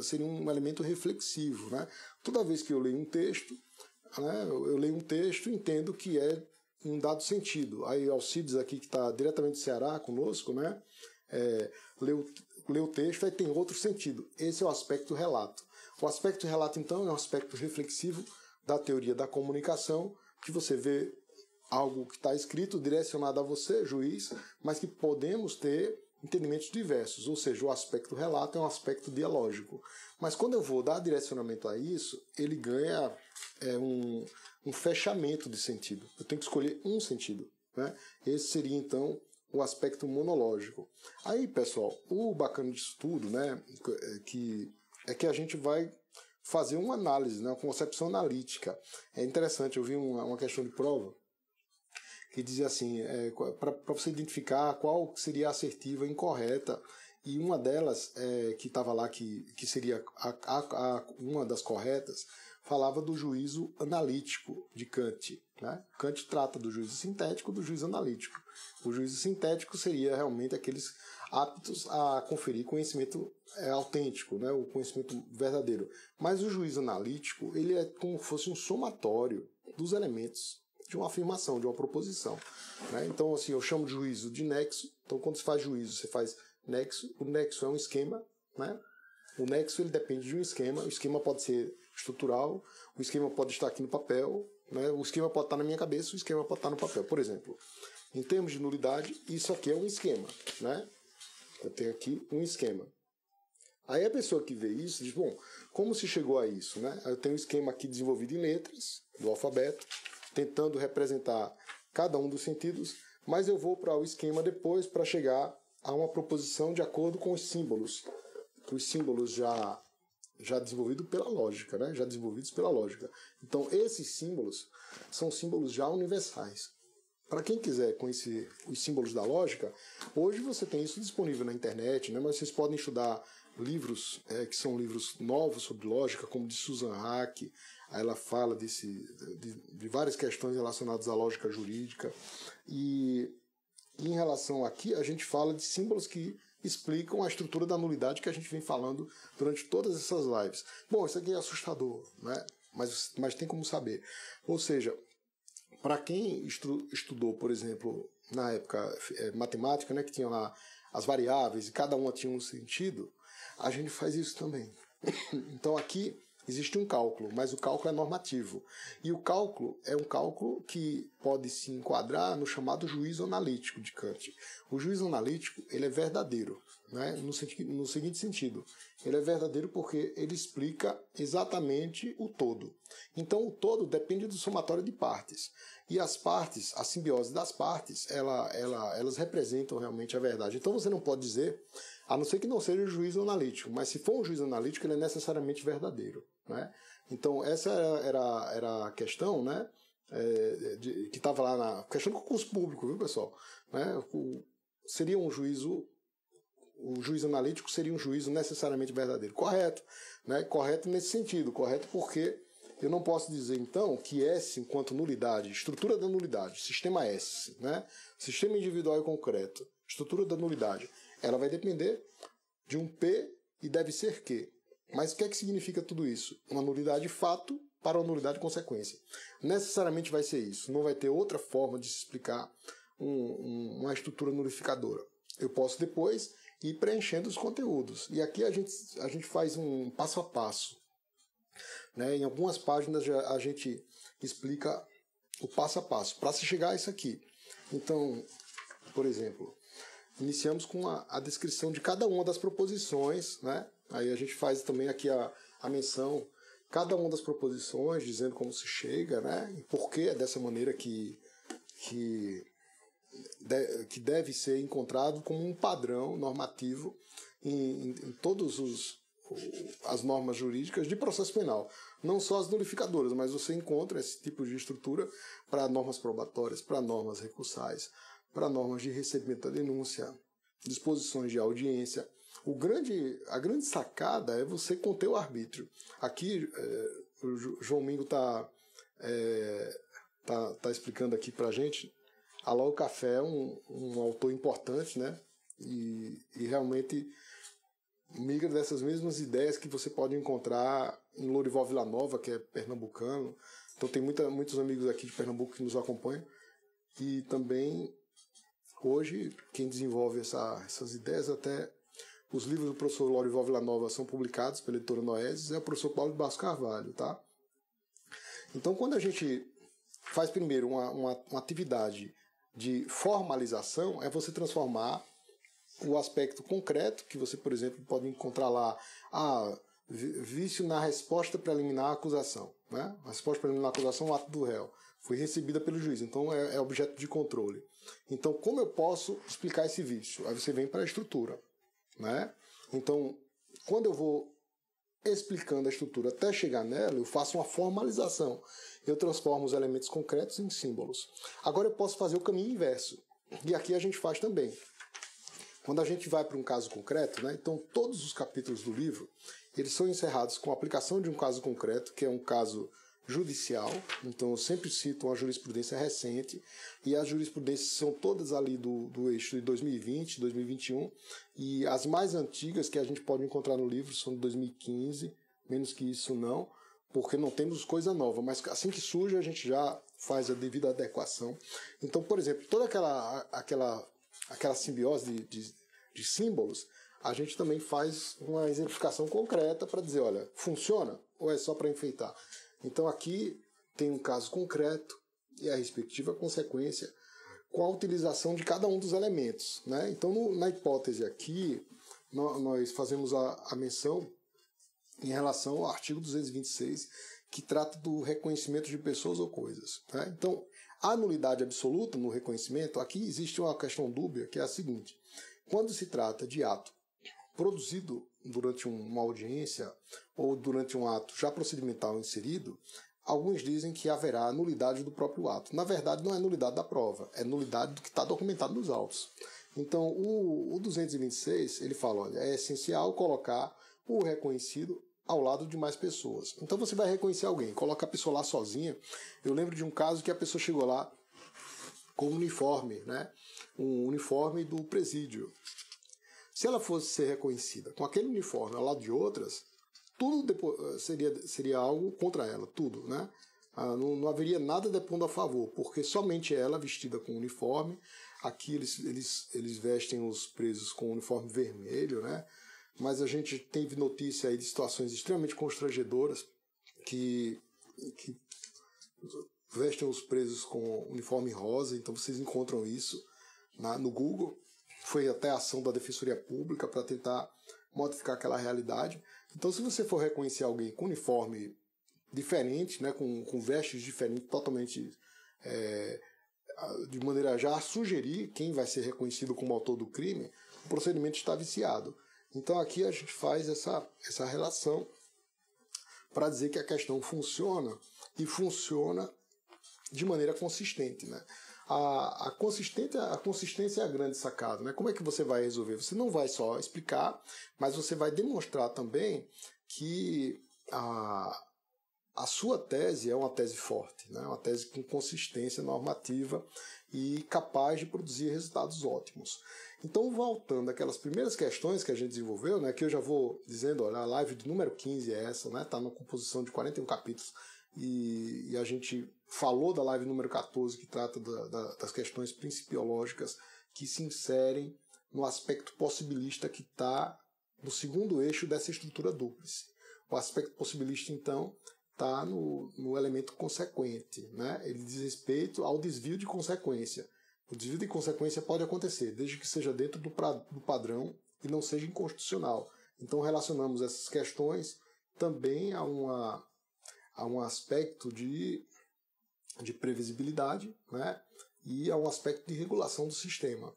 seria um elemento reflexivo, né? Toda vez que eu leio um texto, né, eu leio um texto e entendo que é um dado sentido. Aí Alcides aqui, que está diretamente do Ceará conosco, né, lê o texto e tem outro sentido. Esse é o aspecto relato. O aspecto relato, então, é um aspecto reflexivo da teoria da comunicação, que você vê algo que está escrito direcionado a você, juiz, mas que podemos ter entendimentos diversos, ou seja, o aspecto relato é um aspecto dialógico. Mas quando eu vou dar direcionamento a isso, ele ganha um fechamento de sentido. Eu tenho que escolher um sentido, né? Esse seria, então, o aspecto monológico. Aí, pessoal, o bacana disso tudo, né, é que a gente vai fazer uma análise, né, uma concepção analítica. É interessante, eu vi uma questão de prova que dizia assim, para você identificar qual seria a assertiva incorreta, e uma delas, que estava lá, que seria uma das corretas, falava do juízo analítico de Kant. Né? Kant trata do juízo sintético e do juízo analítico. O juízo sintético seria realmente aqueles aptos a conferir conhecimento autêntico, né? O conhecimento verdadeiro. Mas o juízo analítico, ele é como se fosse um somatório dos elementos de uma afirmação, de uma proposição. Né? Então, assim, eu chamo de juízo de nexo. Então, quando você faz juízo, você faz nexo. O nexo é um esquema, né? O nexo, ele depende de um esquema. O esquema pode ser estrutural, o esquema pode estar aqui no papel, né? O esquema pode estar na minha cabeça, o esquema pode estar no papel. Por exemplo, em termos de nulidade, isso aqui é um esquema, né? Eu tenho aqui um esquema. Aí a pessoa que vê isso diz, bom, como se chegou a isso, né? Eu tenho um esquema aqui desenvolvido em letras, do alfabeto, tentando representar cada um dos sentidos, mas eu vou para o esquema depois para chegar a uma proposição de acordo com os símbolos já desenvolvidos pela lógica, né? Já desenvolvidos pela lógica. Então, esses símbolos são símbolos já universais. Para quem quiser conhecer os símbolos da lógica, hoje você tem isso disponível na internet, né? Mas vocês podem estudar livros que são livros novos sobre lógica, como de Susan Haack. Aí ela fala de várias questões relacionadas à lógica jurídica. E em relação aqui, a gente fala de símbolos que explicam a estrutura da nulidade que a gente vem falando durante todas essas lives. Bom, isso aqui é assustador, né? Mas tem como saber. Ou seja, para quem estudou, por exemplo, na época matemática, né, que tinha lá as variáveis e cada uma tinha um sentido, a gente faz isso também. Então aqui existe um cálculo, mas o cálculo é normativo. E o cálculo é um cálculo que pode se enquadrar no chamado juízo analítico de Kant. O juízo analítico, ele é verdadeiro, né? No seguinte sentido. Ele é verdadeiro porque ele explica exatamente o todo. Então o todo depende do somatório de partes. E as partes, a simbiose das partes, elas representam realmente a verdade. Então você não pode dizer, a não ser que não seja o juízo analítico, mas se for um juízo analítico, ele é necessariamente verdadeiro. Né? Então essa era a questão, né, que estava lá na questão do concurso público, viu, pessoal? Né? Seria um juízo o juízo analítico seria um juízo necessariamente verdadeiro. Correto, né? Correto nesse sentido, correto porque eu não posso dizer, então, que S, enquanto nulidade, estrutura da nulidade, sistema S, né? Sistema individual e concreto, estrutura da nulidade, ela vai depender de um P e deve ser Q. Mas o que é que significa tudo isso? Uma nulidade fato para uma nulidade consequência. Necessariamente vai ser isso. Não vai ter outra forma de se explicar uma estrutura nulificadora. Eu posso depois ir preenchendo os conteúdos. E aqui a gente faz um passo a passo. Né? Em algumas páginas a gente explica o passo a passo para se chegar a isso aqui. Então, por exemplo, iniciamos com a descrição de cada uma das proposições, né? Aí a gente faz também aqui a menção, cada uma das proposições, dizendo como se chega, né? E por que é dessa maneira que deve ser encontrado como um padrão normativo em todas as normas jurídicas de processo penal. Não só as nulificadoras, mas você encontra esse tipo de estrutura para normas probatórias, para normas recursais, para normas de recebimento da denúncia, disposições de audiência. A grande sacada é você conter o arbítrio. Aqui, o João Mingo tá explicando aqui para a gente. Alô Café é um autor importante, né? E realmente migra dessas mesmas ideias que você pode encontrar em Lourival Villanova, que é pernambucano. Então tem muitos amigos aqui de Pernambuco que nos acompanham. E também, hoje, quem desenvolve essas ideias, até os livros do professor Lourival Villanova são publicados pela editora Noesis, é o professor Paulo de Barros Carvalho, tá? Então, quando a gente faz primeiro uma atividade de formalização, é você transformar o aspecto concreto, que você, por exemplo, pode encontrar lá, vício na resposta preliminar à acusação. Né? A resposta preliminar à acusação, o ato do réu, foi recebida pelo juiz, então é objeto de controle. Então, como eu posso explicar esse vício? Aí você vem para a estrutura. Né? Então, quando eu vou explicando a estrutura até chegar nela, eu faço uma formalização. Eu transformo os elementos concretos em símbolos. Agora eu posso fazer o caminho inverso. E aqui a gente faz também. Quando a gente vai para um caso concreto, né, então todos os capítulos do livro eles são encerrados com a aplicação de um caso concreto, que é um caso judicial. Então eu sempre cito uma jurisprudência recente, e as jurisprudências são todas ali do eixo de 2020, 2021, e as mais antigas que a gente pode encontrar no livro são de 2015, menos que isso não, porque não temos coisa nova, mas assim que surge a gente já faz a devida adequação. Então, por exemplo, toda aquela simbiose de símbolos, a gente também faz uma exemplificação concreta para dizer, olha, funciona ou é só para enfeitar? Então aqui tem um caso concreto e a respectiva consequência com a utilização de cada um dos elementos. Né? Então na hipótese aqui, nós fazemos a menção em relação ao artigo 226, que trata do reconhecimento de pessoas ou coisas. Né? Então, a nulidade absoluta no reconhecimento, aqui existe uma questão dúbia, que é a seguinte: quando se trata de ato produzido durante uma audiência ou durante um ato já procedimental inserido, alguns dizem que haverá nulidade do próprio ato. Na verdade, não é nulidade da prova, é nulidade do que está documentado nos autos. Então, o 226, ele fala, olha, é essencial colocar o reconhecido ao lado de mais pessoas. Então você vai reconhecer alguém, coloca a pessoa lá sozinha. Eu lembro de um caso que a pessoa chegou lá com um uniforme, né? Um uniforme do presídio. Se ela fosse ser reconhecida com aquele uniforme ao lado de outras, tudo depois seria algo contra ela, tudo, né? Não haveria nada depondo a favor, porque somente ela, vestida com uniforme, aqui eles vestem os presos com uniforme vermelho, né? Mas a gente teve notícia aí de situações extremamente constrangedoras que vestem os presos com uniforme rosa, então vocês encontram isso no Google. Foi até a ação da Defensoria Pública para tentar modificar aquela realidade. Então, se você for reconhecer alguém com uniforme diferente, né, com vestes diferentes, totalmente de maneira a já sugerir quem vai ser reconhecido como autor do crime, o procedimento está viciado. Então, aqui a gente faz essa relação para dizer que a questão funciona e funciona de maneira consistente, né? a consistência é a grande sacada, né? Como é que você vai resolver? Você não vai só explicar, mas você vai demonstrar também que a sua tese é uma tese forte, né? Uma tese com consistência normativa e capaz de produzir resultados ótimos. Então, voltando àquelas primeiras questões que a gente desenvolveu, né, que eu já vou dizendo, olha, a live de número 15 é essa, né, está na composição de 41 capítulos, e a gente falou da live número 14, que trata das questões principiológicas que se inserem no aspecto possibilista que está no segundo eixo dessa estrutura dúplice. O aspecto possibilista, então, está no elemento consequente, né? Ele diz respeito ao desvio de consequência. O desvio de consequência pode acontecer, desde que seja dentro do padrão e não seja inconstitucional. Então relacionamos essas questões também a um aspecto de previsibilidade, né? E a um aspecto de regulação do sistema.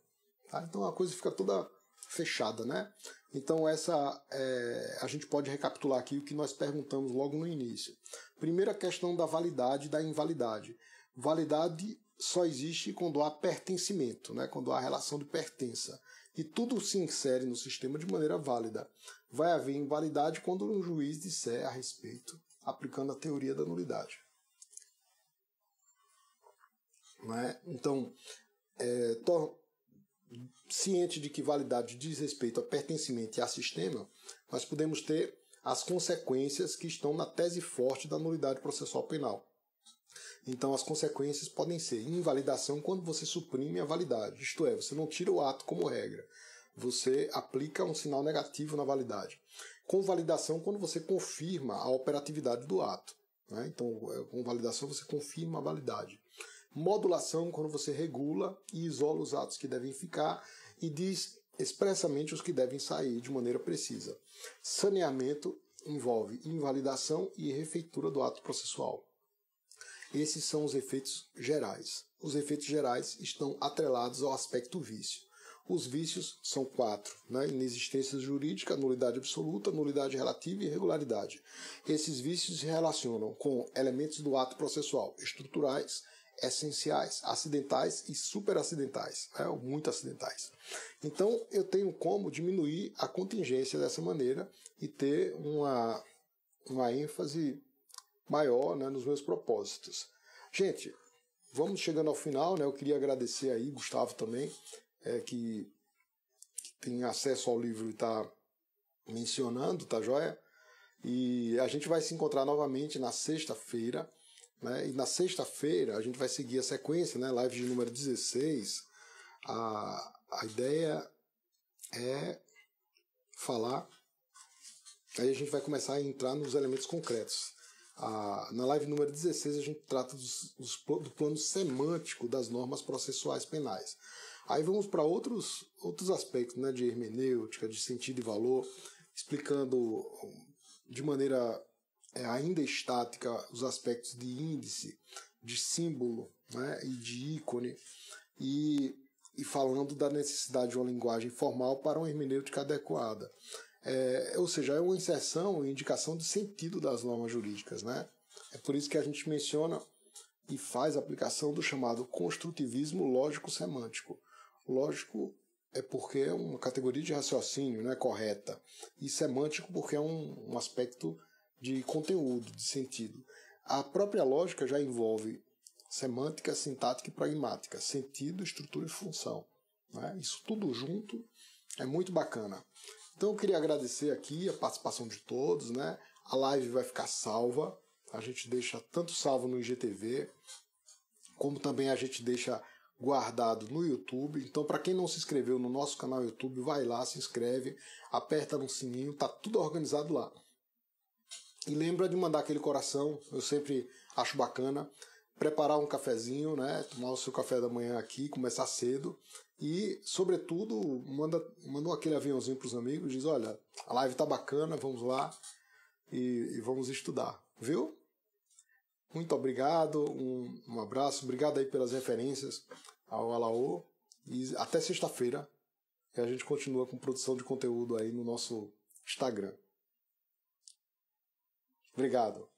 Tá? Então a coisa fica toda fechada, né? Então a gente pode recapitular aqui o que nós perguntamos logo no início. Primeira questão da validade e da invalidade. Validade só existe quando há pertencimento, né? Quando há relação de pertença. E tudo se insere no sistema de maneira válida. Vai haver invalidade quando um juiz disser a respeito, aplicando a teoria da nulidade. Né? Então, ciente de que validade diz respeito a pertencimento e a sistema, nós podemos ter as consequências que estão na tese forte da nulidade processual penal. Então as consequências podem ser invalidação quando você suprime a validade, isto é, você não tira o ato como regra, você aplica um sinal negativo na validade. Convalidação quando você confirma a operatividade do ato. Né? Então, com validação você confirma a validade. Modulação quando você regula e isola os atos que devem ficar e diz expressamente os que devem sair de maneira precisa. Saneamento envolve invalidação e refeitura do ato processual. Esses são os efeitos gerais. Os efeitos gerais estão atrelados ao aspecto vício. Os vícios são 4, né? Inexistência jurídica, nulidade absoluta, nulidade relativa e irregularidade. Esses vícios se relacionam com elementos do ato processual estruturais, essenciais, acidentais e superacidentais, né? Ou muito acidentais. Então, eu tenho como diminuir a contingência dessa maneira e ter uma ênfase maior, né, nos meus propósitos. Gente, vamos chegando ao final, né? Eu queria agradecer aí, Gustavo também, que tem acesso ao livro e está mencionando, tá joia? E a gente vai se encontrar novamente na sexta-feira, né? E na sexta-feira a gente vai seguir a sequência, né? Live de número 16. A ideia é falar, aí a gente vai começar a entrar nos elementos concretos. Na live número 16 a gente trata do plano semântico das normas processuais penais. Aí vamos para outros aspectos, né, de hermenêutica, de sentido e valor, explicando de maneira ainda estática os aspectos de índice, de símbolo, né, e de ícone, e falando da necessidade de uma linguagem formal para uma hermenêutica adequada. Ou seja, é uma inserção e indicação de sentido das normas jurídicas, né? É por isso que a gente menciona e faz a aplicação do chamado construtivismo lógico-semântico. Lógico é porque é uma categoria de raciocínio, né, correta, e semântico porque é um aspecto de conteúdo, de sentido. A própria lógica já envolve semântica, sintática e pragmática, sentido, estrutura e função. Né? Isso tudo junto é muito bacana. Então eu queria agradecer aqui a participação de todos, né? A live vai ficar salva, a gente deixa tanto salvo no IGTV, como também a gente deixa guardado no YouTube. Então, para quem não se inscreveu no nosso canal YouTube, vai lá, se inscreve, aperta no sininho, tá tudo organizado lá. E lembra de mandar aquele coração, eu sempre acho bacana. Preparar um cafezinho, né? Tomar o seu café da manhã aqui, começar cedo e, sobretudo, manda aquele aviãozinho para os amigos, diz, olha, a live tá bacana, vamos lá e vamos estudar, viu? Muito obrigado, um abraço, obrigado aí pelas referências ao Alaô e até sexta-feira, que a gente continua com produção de conteúdo aí no nosso Instagram. Obrigado.